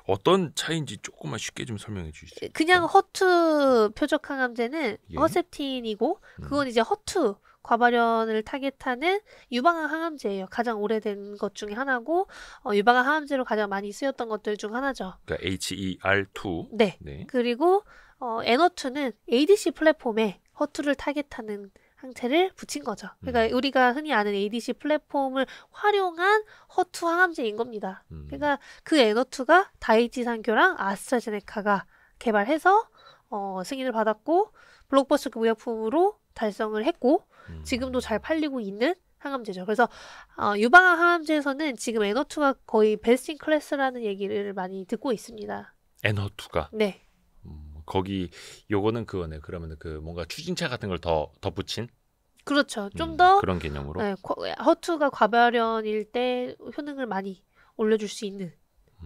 어떤 차이인지 조금만 쉽게 좀 설명해 주시죠. 그냥 허투 표적 항암제는 예. 허셉틴이고 그건 이제 허투 과발현을 타겟하는 유방암 항암제예요. 가장 오래된 것 중에 하나고 유방암 항암제로 가장 많이 쓰였던 것들 중 하나죠. 그러니까 HER2. 네. 그리고 N02는 ADC 플랫폼에 허투를 타겟하는 항체를 붙인 거죠. 그러니까 우리가 흔히 아는 ADC 플랫폼을 활용한 허투 항암제인 겁니다. 그러니까 그 N02가 다이치 산교랑 아스트라제네카가 개발해서 승인을 받았고 블록버스터 의약품으로 달성을 했고 지금도 잘 팔리고 있는 항암제죠. 그래서 유방암 항암제에서는 지금 N02가 거의 베스트 인 클래스라는 얘기를 많이 듣고 있습니다. N02가? 네. 거기 요거는 그거네. 그러면 그 뭔가 추진차 같은 걸 더 덧붙인? 그렇죠. 좀 더 그런 개념으로. 네, 허투가 과발현일 때 효능을 많이 올려줄 수 있는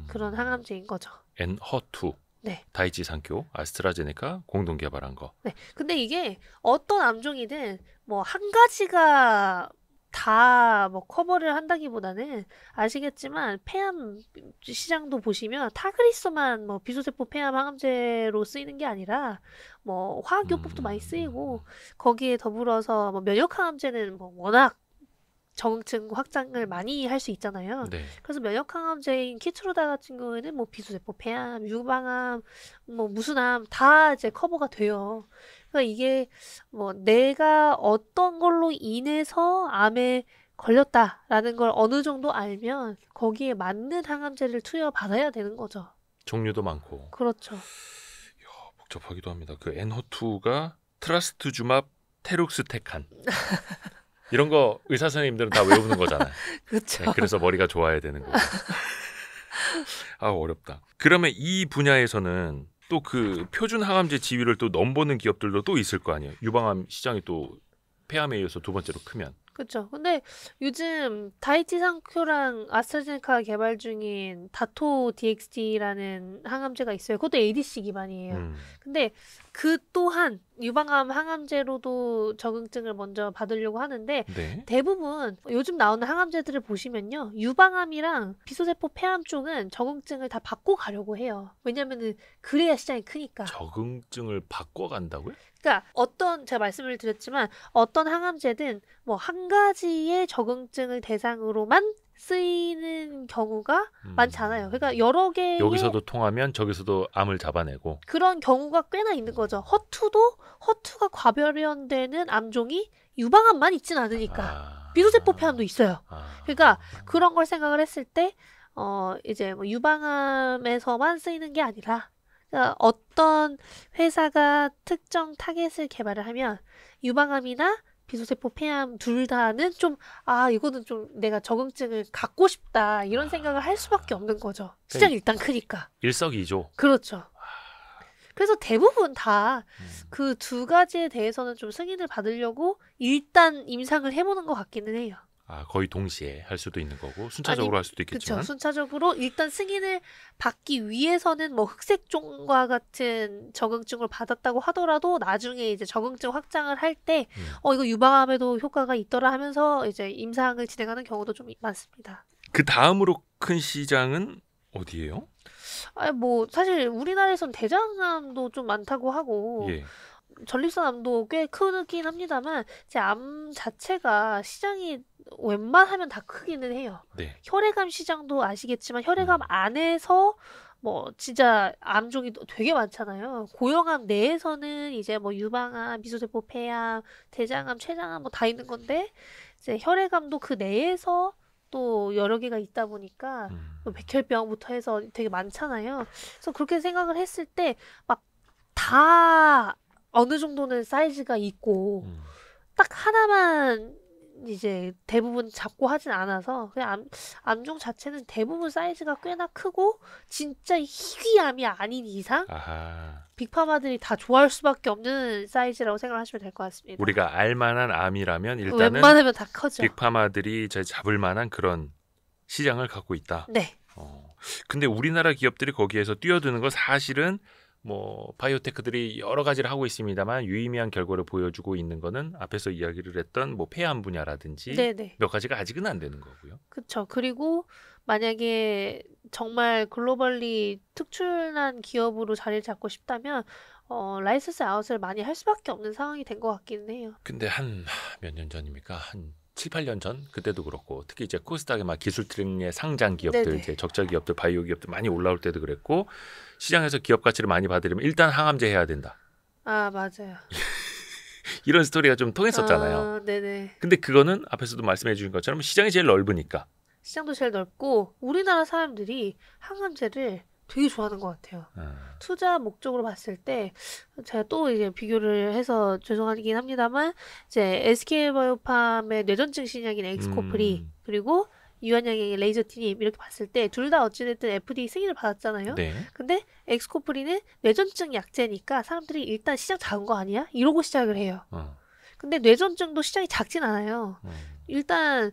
그런 항암제인 거죠. N02. 네. 다이치 산교, 아스트라제네카 공동 개발한 거. 네. 근데 이게 어떤 암종이든 뭐 한 가지가 다 뭐 커버를 한다기보다는 아시겠지만 폐암 시장도 보시면 타그리소만 뭐 비소세포 폐암 항암제로 쓰이는 게 아니라 뭐 화학요법도 많이 쓰이고 거기에 더불어서 뭐 면역 항암제는 뭐 워낙 적응증 확장을 많이 할 수 있잖아요. 네. 그래서 면역 항암제인 키트로다 같은 경우에는 뭐 비소세포 폐암, 유방암, 뭐 무순암 다 이제 커버가 돼요. 그러니까 이게 뭐 내가 어떤 걸로 인해서 암에 걸렸다라는 걸 어느 정도 알면 거기에 맞는 항암제를 투여받아야 되는 거죠. 종류도 많고. 그렇죠. 이야, 복잡하기도 합니다. 그 N02가 트라스투주맙 테룩스테칸. 이런 거 의사 선생님들은 다 외우는 거잖아요. 그렇죠. 네, 그래서 머리가 좋아야 되는 거고. 아, 어렵다. 그러면 이 분야에서는 또 그 표준 항암제 지위를 또 넘보는 기업들도 또 있을 거 아니에요. 유방암 시장이 또 폐암에 이어서 두 번째로 크면. 그렇죠. 근데 요즘 다이치 산큐랑 아스트라제네카 개발 중인 다토 DXD라는 항암제가 있어요. 그것도 ADC 기반이에요. 근데 그 또한 유방암 항암제로도 적응증을 먼저 받으려고 하는데 네. 대부분 요즘 나오는 항암제들을 보시면요. 유방암이랑 비소세포 폐암 쪽은 적응증을 다 바꿔 가려고 해요. 왜냐면은 그래야 시장이 크니까. 적응증을 바꿔간다고요? 그러니까 제가 말씀을 드렸지만 어떤 항암제든 뭐 한 가지의 적응증을 대상으로만 쓰이는 경우가 많지 않아요. 그러니까 여러 개의 여기서도 통하면 저기서도 암을 잡아내고 그런 경우가 꽤나 있는 거죠. 허투가 과발현되는 암종이 유방암만 있진 않으니까 비소세포 폐암도 있어요. 그러니까 그런 걸 생각을 했을 때 이제 뭐 유방암에서만 쓰이는 게 아니라 그러니까 어떤 회사가 특정 타겟을 개발을 하면 유방암이나 비소세포 폐암 둘 다는 좀 이거는 좀 내가 적응증을 갖고 싶다 이런 생각을 할 수밖에 없는 거죠. 시장이 일단 크니까. 일석이조. 그렇죠. 그래서 대부분 다 그 두 가지에 대해서는 좀 승인을 받으려고 일단 임상을 해보는 것 같기는 해요. 거의 동시에 할 수도 있는 거고 순차적으로 할 수도 있겠지만. 그렇죠. 순차적으로 일단 승인을 받기 위해서는 뭐 흑색종과 같은 적응증을 받았다고 하더라도 나중에 이제 적응증 확장을 할 때 이거 유방암에도 효과가 있더라 하면서 이제 임상을 진행하는 경우도 좀 많습니다. 그 다음으로 큰 시장은 어디예요? 뭐 사실 우리나라에선 대장암도 좀 많다고 하고 예. 전립선암도 꽤 크긴 합니다만 제 암 자체가 시장이 웬만하면 다 크기는 해요. 네. 혈액암 시장도 아시겠지만 혈액암 안에서 뭐 진짜 암종이 되게 많잖아요. 고형암 내에서는 이제 뭐 유방암, 비소세포 폐암, 대장암, 췌장암 뭐 다 있는 건데 이제 혈액암도 그 내에서 또 여러 개가 있다 보니까 뭐 백혈병부터 해서 되게 많잖아요. 그래서 그렇게 생각을 했을 때 막 다 어느 정도는 사이즈가 있고 딱 하나만 이제 대부분 잡고 하진 않아서 그냥 암종 자체는 대부분 사이즈가 꽤나 크고 진짜 희귀암이 아닌 이상 빅파마들이 다 좋아할 수밖에 없는 사이즈라고 생각하시면 될 것 같습니다. 우리가 알만한 암이라면 일단은 웬만하면 다 커져. 빅파마들이 잡을 만한 그런 시장을 갖고 있다. 네. 근데 우리나라 기업들이 거기에서 뛰어드는 건 사실은 뭐 바이오테크들이 여러 가지를 하고 있습니다만 유의미한 결과를 보여주고 있는 거는 앞에서 이야기를 했던 뭐 폐암 분야라든지 네네. 몇 가지가 아직은 안 되는 거고요. 그렇죠. 그리고 만약에 정말 글로벌리 특출난 기업으로 자리를 잡고 싶다면 라이선스 아웃을 많이 할 수밖에 없는 상황이 된 것 같기는 해요. 근데 한 몇 년 전입니까? 한 7, 8년 전 그때도 그렇고 특히 이제 코스닥의 막 기술 트랙의 상장 기업들, 네네. 이제 적자 기업들, 바이오 기업들 많이 올라올 때도 그랬고 시장에서 기업 가치를 많이 받으려면 일단 항암제 해야 된다. 아, 맞아요. 이런 스토리가 좀 통했었잖아요. 네네. 근데 그거는 앞에서도 말씀해 주신 것처럼 시장이 제일 넓으니까. 시장도 제일 넓고 우리나라 사람들이 항암제를 되게 좋아하는 것 같아요. 투자 목적으로 봤을 때 제가 또 이제 비교를 해서 죄송하긴 합니다만 이제 SK바이오팜의 뇌전증 신약인 엑스코프리 그리고 유한양의 레이저티닙 이렇게 봤을 때 둘 다 어찌됐든 FDA 승인을 받았잖아요. 네. 근데 엑스코프리는 뇌전증 약제니까 사람들이 일단 시장 작은 거 아니야? 이러고 시작을 해요. 근데 뇌전증도 시장이 작진 않아요. 일단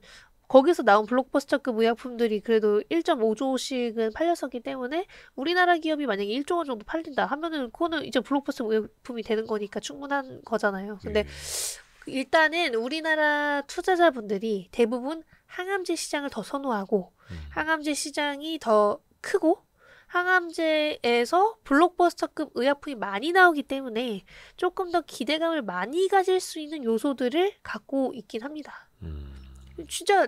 거기서 나온 블록버스터급 의약품들이 그래도 1.5조씩은 팔렸었기 때문에 우리나라 기업이 만약에 1조 원 정도 팔린다 하면은 그거는 이제 블록버스터 의약품이 되는 거니까 충분한 거잖아요. 근데 일단은 우리나라 투자자분들이 대부분 항암제 시장을 더 선호하고 항암제 시장이 더 크고 항암제에서 블록버스터급 의약품이 많이 나오기 때문에 조금 더 기대감을 많이 가질 수 있는 요소들을 갖고 있긴 합니다. 진짜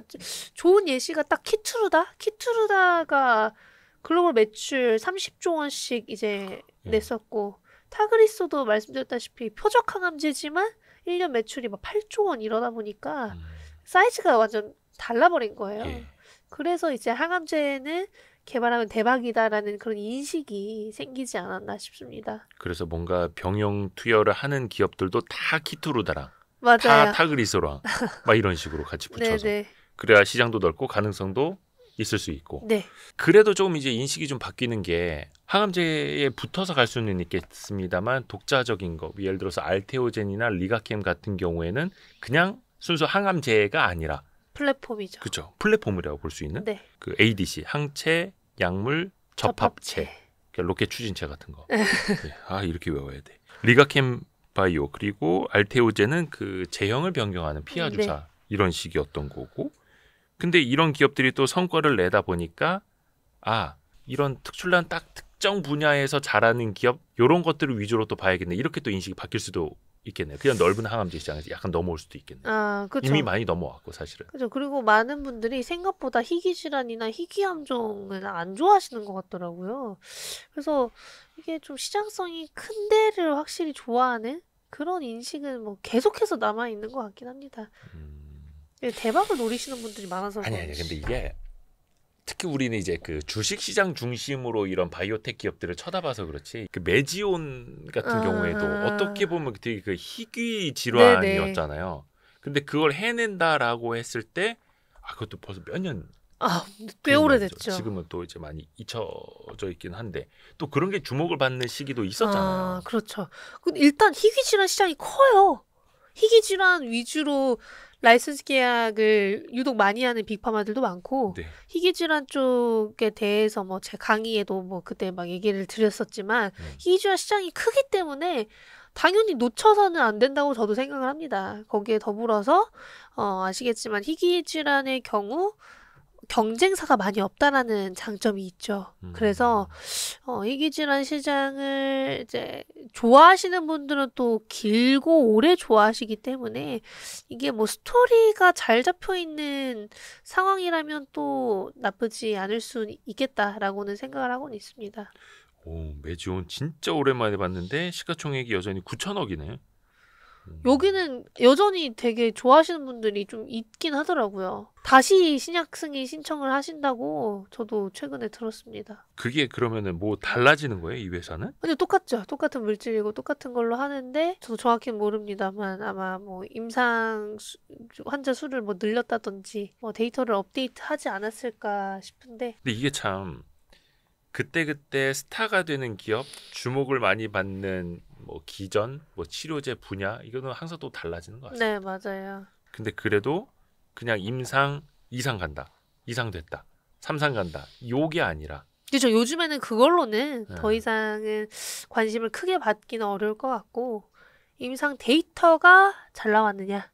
좋은 예시가 딱 키투르다? 키투르다가 글로벌 매출 30조 원씩 이제 냈었고 타그리소도 말씀드렸다시피 표적 항암제지만 1년 매출이 막 8조 원 이러다 보니까 사이즈가 완전 달라버린 거예요. 그래서 이제 항암제는 개발하면 대박이다라는 그런 인식이 생기지 않았나 싶습니다. 그래서 뭔가 병용 투여를 하는 기업들도 다 키투르다랑 맞아요. 다 타그리소랑 막 이런 식으로 같이 붙여서 네네. 그래야 시장도 넓고 가능성도 있을 수 있고. 네. 그래도 조금 이제 인식이 좀 바뀌는 게 항암제에 붙어서 갈 수는 있겠습니다만 독자적인 거, 예를 들어서 알테오젠이나 리가캠 같은 경우에는 그냥 순수 항암제가 아니라 플랫폼이죠. 그렇죠. 플랫폼이라고 볼 수 있는 네. 그 ADC 항체 약물 접합체, 로켓 추진체 같은 거. 네. 아 이렇게 외워야 돼. 리가캠 바이오 그리고 알테오젠은 그 제형을 변경하는 피하 주사 네. 이런 식이었던 거고. 근데 이런 기업들이 또 성과를 내다 보니까 아 이런 특출난 딱 특정 분야에서 잘하는 기업 이런 것들을 위주로 또 봐야겠네. 이렇게 또 인식이 바뀔 수도 있겠네요. 그냥 넓은 항암제 시장에서 약간 넘어올 수도 있겠네요. 아, 그렇죠. 이미 많이 넘어왔고 사실은. 그렇죠. 그리고 많은 분들이 생각보다 희귀 질환이나 희귀 함종을 안 좋아하시는 것 같더라고요. 그래서 이게 좀 시장성이 큰 데를 확실히 좋아하는 그런 인식은 뭐 계속해서 남아 있는 것 같긴 합니다. 대박을 노리시는 분들이 많아서. 아니 근데 이게 특히 우리는 이제 그 주식 시장 중심으로 이런 바이오텍 기업들을 쳐다봐서 그렇지 그 메지온 같은 경우에도 어떻게 보면 되게 그 희귀 질환이었잖아요. 근데 그걸 해낸다라고 했을 때 그것도 벌써 몇 년 꽤 오래됐죠. 지금은 또 이제 많이 잊혀져 있긴 한데 또 그런 게 주목을 받는 시기도 있었잖아요. 그렇죠. 일단 희귀 질환 시장이 커요. 희귀 질환 위주로 라이선스 계약을 유독 많이 하는 빅파마들도 많고 네. 희귀 질환 쪽에 대해서 뭐 제 강의에도 뭐 그때 막 얘기를 드렸었지만 희귀 질환 시장이 크기 때문에 당연히 놓쳐서는 안 된다고 저도 생각을 합니다. 거기에 더불어서 아시겠지만 희귀 질환의 경우 경쟁사가 많이 없다라는 장점이 있죠. 그래서 희귀질환 시장을 이제 좋아하시는 분들은 또 길고 오래 좋아하시기 때문에 이게 뭐 스토리가 잘 잡혀 있는 상황이라면 또 나쁘지 않을 수 있겠다라고는 생각을 하고는 있습니다. 오, 메지온 진짜 오랜만에 봤는데 시가총액이 여전히 9천억이네. 여기는 여전히 되게 좋아하시는 분들이 좀 있긴 하더라고요. 다시 신약 승인 신청을 하신다고 저도 최근에 들었습니다. 그게 그러면은 뭐 달라지는 거예요, 이 회사는? 아니요, 똑같죠. 똑같은 물질이고 똑같은 걸로 하는데 저도 정확히는 모릅니다만 아마 뭐 임상 환자 수를 뭐 늘렸다든지 뭐 데이터를 업데이트하지 않았을까 싶은데. 근데 이게 참 그때그때 스타가 되는 기업, 주목을 많이 받는 뭐 기전, 뭐 치료제 분야 이거는 항상 또 달라지는 것 같아요. 네, 맞아요. 근데 그래도 그냥 임상 2상 간다, 2상 됐다, 3상 간다 요게 아니라 그렇죠. 요즘에는 그걸로는 더 이상은 관심을 크게 받기는 어려울 것 같고 임상 데이터가 잘 나왔느냐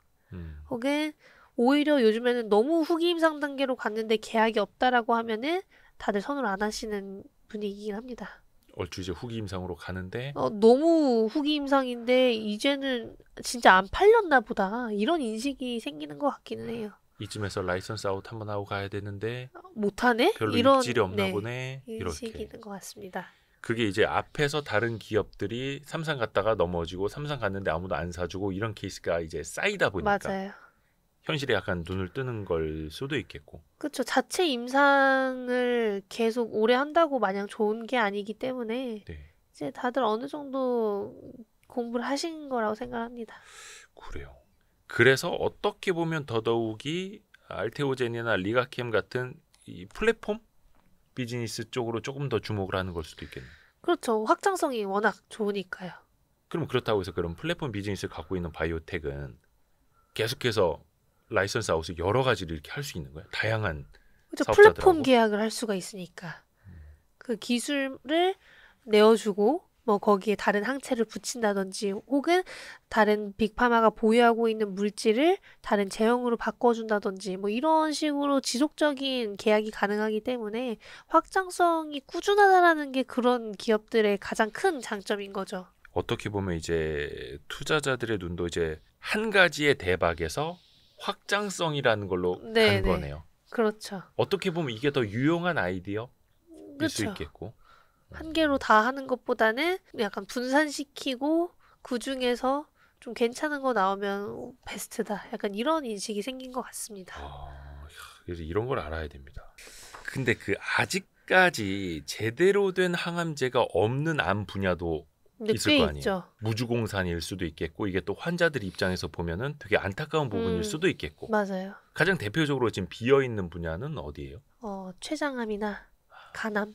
혹은 오히려 요즘에는 너무 후기 임상 단계로 갔는데 계약이 없다라고 하면은 다들 선호를 안 하시는 분위기긴 합니다. 얼추 이제 후기 임상으로 가는데 너무 후기 임상인데 이제는 진짜 안 팔렸나 보다 이런 인식이 생기는 것 같기는 해요. 이쯤에서 라이선스 아웃 한번 하고 가야 되는데 못하네? 별로 이런 입질이 없나 보네. 인식이 이렇게. 있는 것 같습니다. 그게 이제 앞에서 다른 기업들이 삼성 갔다가 넘어지고 삼성 갔는데 아무도 안 사주고 이런 케이스가 이제 쌓이다 보니까 맞아요. 현실에 약간 눈을 뜨는 걸 수도 있겠고. 그렇죠. 자체 임상을 계속 오래 한다고 마냥 좋은 게 아니기 때문에 네. 이제 다들 어느 정도 공부를 하신 거라고 생각합니다. 그래요. 그래서 어떻게 보면 더더욱이 알테오젠이나 리가캠 같은 이 플랫폼 비즈니스 쪽으로 조금 더 주목을 하는 걸 수도 있겠네요. 그렇죠. 확장성이 워낙 좋으니까요. 그럼 그렇다고 해서 그런 플랫폼 비즈니스를 갖고 있는 바이오텍은 계속해서 라이선스 아웃을 여러 가지를 이렇게 할 수 있는 거예요? 다양한 그렇죠. 사업자들하고? 플랫폼 계약을 할 수가 있으니까 그 기술을 내어주고 뭐 거기에 다른 항체를 붙인다든지 혹은 다른 빅파마가 보유하고 있는 물질을 다른 제형으로 바꿔준다든지 뭐 이런 식으로 지속적인 계약이 가능하기 때문에 확장성이 꾸준하다라는 게 그런 기업들의 가장 큰 장점인 거죠. 어떻게 보면 이제 투자자들의 눈도 이제 한 가지의 대박에서 확장성이라는 걸로 간 거네요. 그렇죠. 어떻게 보면 이게 더 유용한 아이디어일 수 있겠고. 한 개로 다 하는 것보다는 약간 분산시키고 그 중에서 좀 괜찮은 거 나오면 베스트다. 약간 이런 인식이 생긴 것 같습니다. 그래서 이런 걸 알아야 됩니다. 근데 그 아직까지 제대로 된 항암제가 없는 암 분야도 있을 거 아니에요. 있죠. 무주공산일 수도 있겠고 이게 또 환자들 입장에서 보면은 되게 안타까운 부분일 수도 있겠고. 맞아요. 가장 대표적으로 지금 비어 있는 분야는 어디예요? 췌장암이나 간암.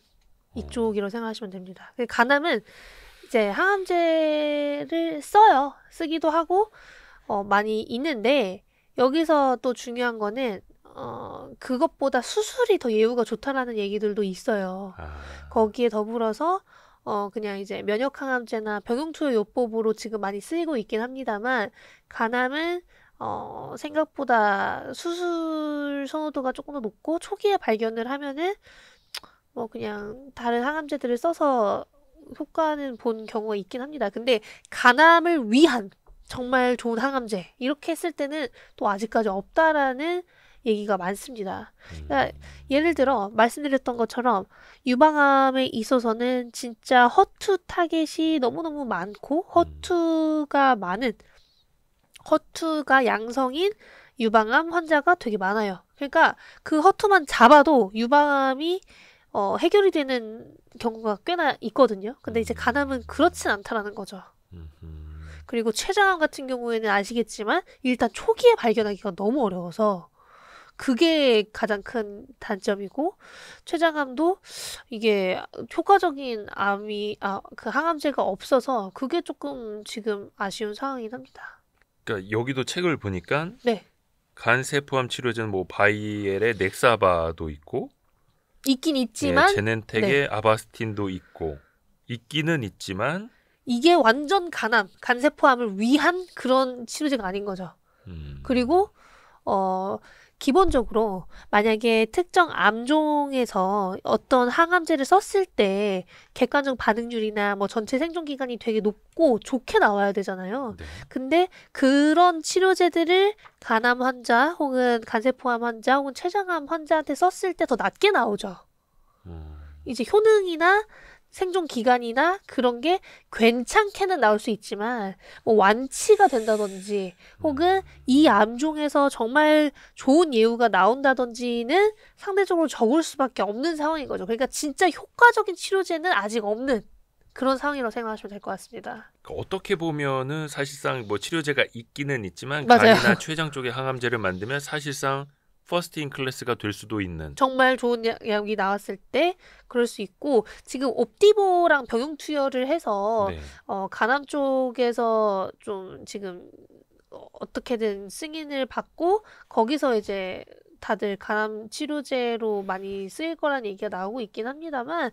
이쪽이라고 생각하시면 됩니다. 간암은 이제 항암제를 써요. 쓰기도 하고 많이 있는데 여기서 또 중요한 거는 그것보다 수술이 더 예후가 좋다라는 얘기들도 있어요. 거기에 더불어서 그냥 이제 면역 항암제나 병용투여 요법으로 지금 많이 쓰이고 있긴 합니다만 간암은 생각보다 수술 선호도가 조금 더 높고 초기에 발견을 하면은 뭐 그냥 다른 항암제들을 써서 효과는 본 경우가 있긴 합니다. 근데 간암을 위한 정말 좋은 항암제 이렇게 했을 때는 또 아직까지 없다라는 얘기가 많습니다. 그러니까 예를 들어 말씀드렸던 것처럼 유방암에 있어서는 진짜 허투 타겟이 너무너무 많고 허투가 양성인 유방암 환자가 되게 많아요. 그러니까 그 허투만 잡아도 유방암이 해결이 되는 경우가 꽤나 있거든요. 근데 이제 간암은 그렇진 않다라는 거죠. 그리고 췌장암 같은 경우에는 아시겠지만 일단 초기에 발견하기가 너무 어려워서 그게 가장 큰 단점이고 췌장암도 이게 효과적인 그 항암제가 없어서 그게 조금 지금 아쉬운 상황이긴 합니다. 그러니까 여기도 책을 보니까 네. 간세포암 치료제는 뭐 바이엘의 넥사바도 있고 있긴 있지만 제넨텍의 아바스틴도 있기는 있지만 이게 완전 간세포암을 위한 그런 치료제가 아닌 거죠. 그리고 기본적으로 만약에 특정 암종에서 어떤 항암제를 썼을 때 객관적 반응률이나 뭐 전체 생존 기간이 되게 높고 좋게 나와야 되잖아요. 네. 근데 그런 치료제들을 간암 환자 혹은 간세포암 환자 혹은 췌장암 환자한테 썼을 때 더 낮게 나오죠. 이제 효능이나 생존 기간이나 그런 게 괜찮게는 나올 수 있지만 뭐 완치가 된다든지 혹은 이 암종에서 정말 좋은 예후가 나온다든지는 상대적으로 적을 수밖에 없는 상황인 거죠. 그러니까 진짜 효과적인 치료제는 아직 없는 그런 상황이라고 생각하시면 될 것 같습니다. 어떻게 보면은 사실상 뭐 치료제가 있기는 있지만 맞아요. 간이나 췌장 쪽에 항암제를 만들면 사실상 퍼스트 인 클래스가 될 수도 있는 정말 좋은 약이 나왔을 때 그럴 수 있고 지금 옵디보랑 병용투여를 해서 간암 쪽에서 좀 지금 어떻게든 승인을 받고 거기서 이제 다들 간암 치료제로 많이 쓰일 거라는 얘기가 나오고 있긴 합니다만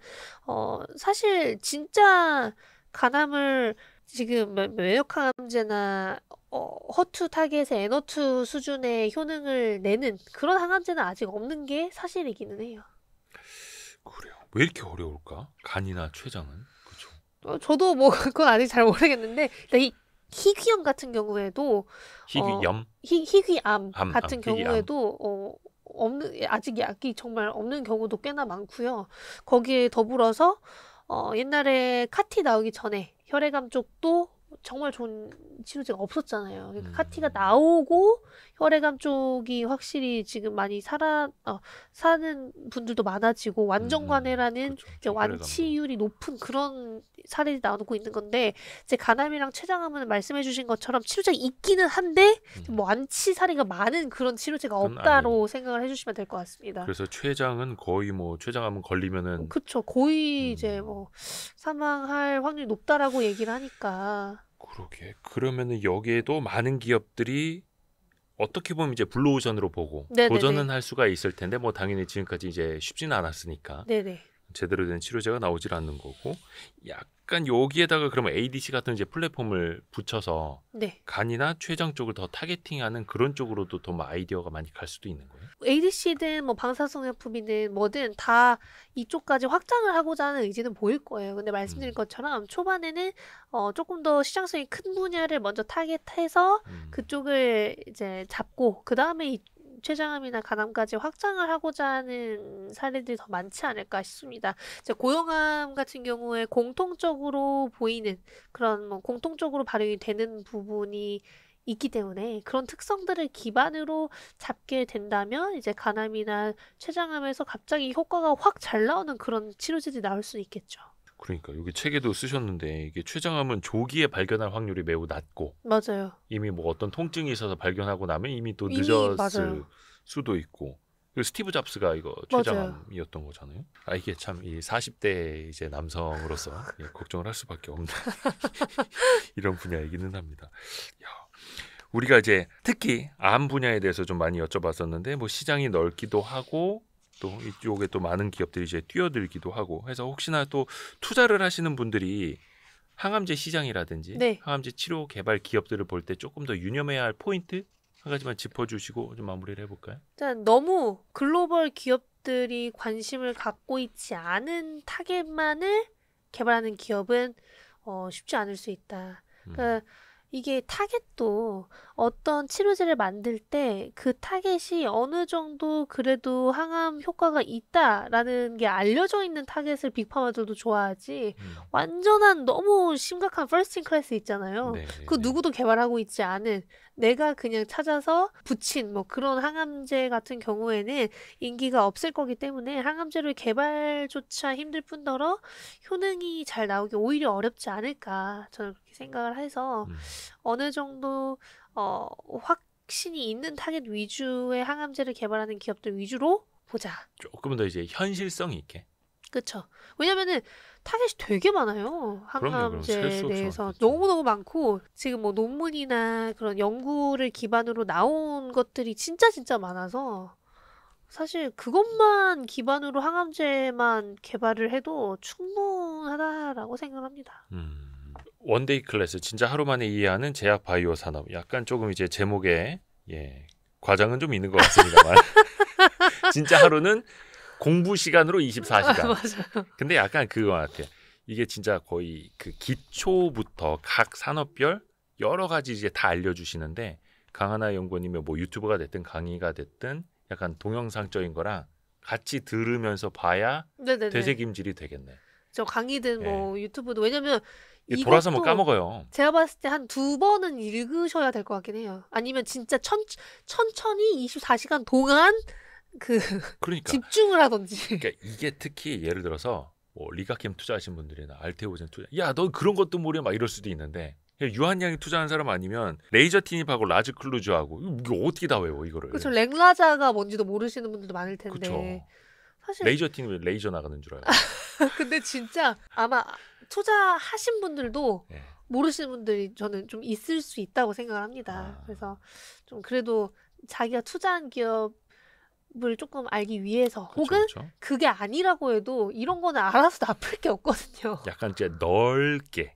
사실 진짜 간암을 지금 면역 항암제나 허투 타겟의 N2 수준의 효능을 내는 그런 항암제는 아직 없는 게 사실이기는 해요. 그래요. 왜 이렇게 어려울까? 간이나 췌장은 그렇죠. 저도 뭐 그건 아직 잘 모르겠는데 이 희귀염 같은 경우에도 희귀염, 희귀암 같은 경우에도 아직 약이 정말 없는 경우도 꽤나 많고요. 거기에 더불어서 옛날에 카티 나오기 전에 혈액암 쪽도 정말 좋은 치료제가 없었잖아요. 그러니까 카티가 나오고 혈액암 쪽이 확실히 지금 많이 사는 분들도 많아지고 완전관해라는 그렇죠. 완치율이 높은 그런 사례들이 나오고 있는 건데 이제 간암이랑 췌장암은 말씀해주신 것처럼 치료제가 있기는 한데 뭐 완치 사례가 많은 그런 치료제가 없다로 생각을 해주시면 될 것 같습니다. 그래서 췌장은 거의 뭐 췌장암은 걸리면은 그렇죠. 거의 이제 뭐 사망할 확률이 높다라고 얘기를 하니까. 그러게. 그러면은 여기에도 많은 기업들이 어떻게 보면 이제 블루오션으로 보고 네네네. 도전은 할 수가 있을 텐데 뭐 당연히 지금까지 이제 쉽지는 않았으니까 네네. 제대로 된 치료제가 나오질 않는 거고 약간 여기에다가 그러면 ADC 같은 이제 플랫폼을 붙여서 네. 간이나 췌장 쪽을 더 타겟팅하는 그런 쪽으로도 더 아이디어가 많이 갈 수도 있는 거예요. ADC든 뭐 방사성약품이든 뭐든 다 이쪽까지 확장을 하고자 하는 의지는 보일 거예요. 근데 말씀드린 것처럼 초반에는 조금 더 시장성이 큰 분야를 먼저 타겟해서 그쪽을 이제 잡고 그 다음에 췌장암이나 간암까지 확장을 하고자 하는 사례들이 더 많지 않을까 싶습니다. 이제 고형암 같은 경우에 공통적으로 보이는 그런 뭐 공통적으로 발현이 되는 부분이 있기 때문에 그런 특성들을 기반으로 잡게 된다면 이제 간암이나 췌장암에서 갑자기 효과가 확 잘 나오는 그런 치료제들이 나올 수 있겠죠. 그러니까 여기 책에도 쓰셨는데 이게 췌장암은 조기에 발견할 확률이 매우 낮고 맞아요. 이미 뭐 어떤 통증이 있어서 발견하고 나면 이미 또 늦었을 수도 있고 그리고 스티브 잡스가 이거 췌장암이었던 거잖아요. 이게 참 이 40대 이제 남성으로서 걱정을 할 수밖에 없는 이런 분야이기는 합니다. 야, 우리가 이제 특히 암 분야에 대해서 좀 많이 여쭤봤었는데 뭐 시장이 넓기도 하고 또 이쪽에 또 많은 기업들이 이제 뛰어들기도 하고 해서 혹시나 또 투자를 하시는 분들이 항암제 시장이라든지 네. 항암제 치료 개발 기업들을 볼 때 조금 더 유념해야 할 포인트 한 가지만 짚어주시고 좀 마무리를 해볼까요? 일단 너무 글로벌 기업들이 관심을 갖고 있지 않은 타겟만을 개발하는 기업은 쉽지 않을 수 있다. 그러니까 이게 타겟도 어떤 치료제를 만들 때 그 타겟이 어느 정도 그래도 항암 효과가 있다라는 게 알려져 있는 타겟을 빅파마들도 좋아하지 완전한 너무 심각한 퍼스트 인 클래스 있잖아요. 그 누구도 개발하고 있지 않은 내가 그냥 찾아서 붙인 뭐 그런 항암제 같은 경우에는 인기가 없을 거기 때문에 항암제를 개발조차 힘들 뿐더러 효능이 잘 나오기 오히려 어렵지 않을까 저는 그렇게 생각을 해서 어느 정도 확신이 있는 타겟 위주의 항암제를 개발하는 기업들 위주로 보자. 조금 더 이제 현실성 있게. 그렇죠. 왜냐면은 타겟이 되게 많아요. 항암제 내에서 너무너무 많고 지금 뭐 논문이나 그런 연구를 기반으로 나온 것들이 진짜 많아서 사실 그것만 기반으로 항암제만 개발을 해도 충분하다라고 생각합니다. 원데이 클래스 진짜 하루 만에 이해하는 제약 바이오 산업 약간 조금 이제 제목에 과장은 좀 있는 것 같습니다만 진짜 하루는 공부 시간으로 24시간. 맞아요. 근데 약간 그거 같아요. 이게 진짜 거의 그 기초부터 각 산업별 여러 가지 이제 다 알려주시는데 강하나 연구원님의 뭐 유튜브가 됐든 강의가 됐든 약간 동영상적인 거랑 같이 들으면서 봐야 네네네. 되새김질이 되겠네. 저 강의든 뭐 유튜브도 왜냐면 돌아서 뭐 까먹어요. 제가 봤을 때 한 2번은 읽으셔야 될 것 같긴 해요. 아니면 진짜 천천히 24시간 동안 그러니까 집중을 하던지. 그러니까 이게 특히 예를 들어서 뭐 리가캠 투자하신 분들이나 알테오젠 투자, 야, 너 그런 것도 모르냐 막 이럴 수도 있는데 유한양이 투자한 사람 아니면 레이저 티닙하고 라즈 클루즈하고 이거 어떻게 다 외워 이거를. 그렇죠. 랭라자가 뭔지도 모르시는 분들도 많을 텐데. 그쵸. 사실 레이저 티닙에 레이저 나가는 줄 알고. 근데 진짜 아마 투자하신 분들도 모르시는 분들이 저는 좀 있을 수 있다고 생각을 합니다. 그래서 좀 그래도 자기가 투자한 기업을 조금 알기 위해서 혹은 그게 아니라고 해도 이런 거는 알아서 나쁠 게 없거든요. 약간 이제 넓게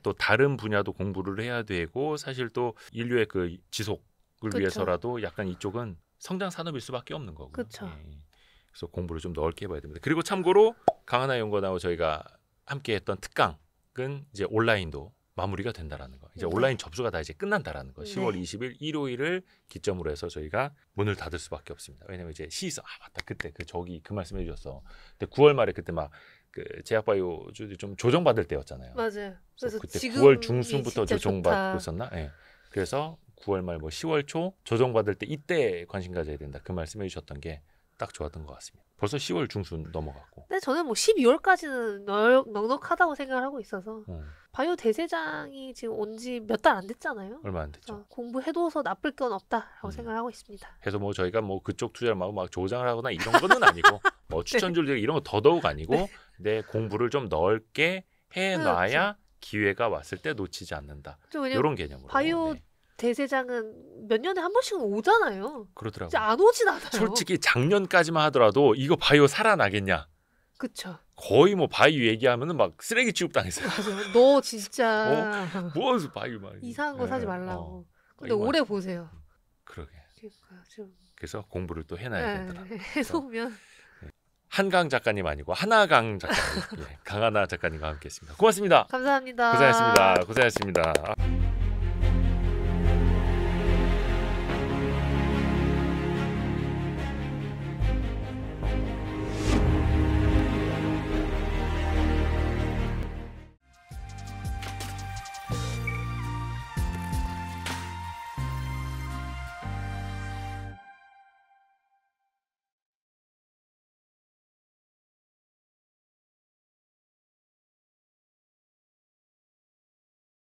또 다른 분야도 공부를 해야 되고 사실 또 인류의 그 지속을 위해서라도 약간 이쪽은 성장 산업일 수밖에 없는 거고. 그렇죠. 그래서 공부를 좀 넓게 해봐야 됩니다. 그리고 참고로 강하나 연구원하고 저희가 함께했던 특강은 이제 온라인도 마무리가 된다라는 거. 이제 온라인 접수가 다 이제 끝난다라는 거. 10월 20일 일요일을 기점으로 해서 저희가 문을 닫을 수밖에 없습니다. 왜냐면 이제 시사 맞다 그때 그 말씀해 주셨어. 근데 9월 말에 그때 막 그 제약바이오주들이 좀 조정받을 때였잖아요. 맞아요. 그래서 그때 9월 중순부터 조정받고 있었나? 예. 그래서 9월 말 뭐 10월 초 조정받을 때 이때 관심 가져야 된다. 그 말씀해 주셨던 게 딱 좋았던 것 같습니다. 벌써 10월 중순 넘어갔고. 근데 저는 뭐 12월까지는 넉넉하다고 생각을 하고 있어서 바이오 대세장이 지금 온 지 몇 달 안 됐잖아요. 얼마 안 됐죠. 공부해둬서 나쁠 건 없다라고 생각을 하고 있습니다. 그래서 뭐 저희가 뭐 그쪽 투자를 막 조장을 하거나 이런 거는 아니고 뭐 추천주들 이런 거 더더욱 아니고 내 공부를 좀 넓게 해놔야 기회가 왔을 때 놓치지 않는다. 이런 개념으로. 바이오 대세장은 몇 년에 한 번씩은 오잖아요. 그러더라고요. 진짜 안 오진 않아요. 솔직히 작년까지만 하더라도 이거 바이오 살아나겠냐? 그쵸. 거의 뭐 바이오 얘기하면은 막 쓰레기 취급당했어요. 맞아요. 너 진짜 무슨 바이오 막 이상한 거 사지 말라고. 근데 올해 보세요. 그러게. 그러니까 좀. 그래서 공부를 또 해놔야 된다. 해놓으면. 한강 작가님 아니고 하나강 작가님, 강하나 작가님과 함께했습니다. 고맙습니다. 감사합니다. 고생하셨습니다.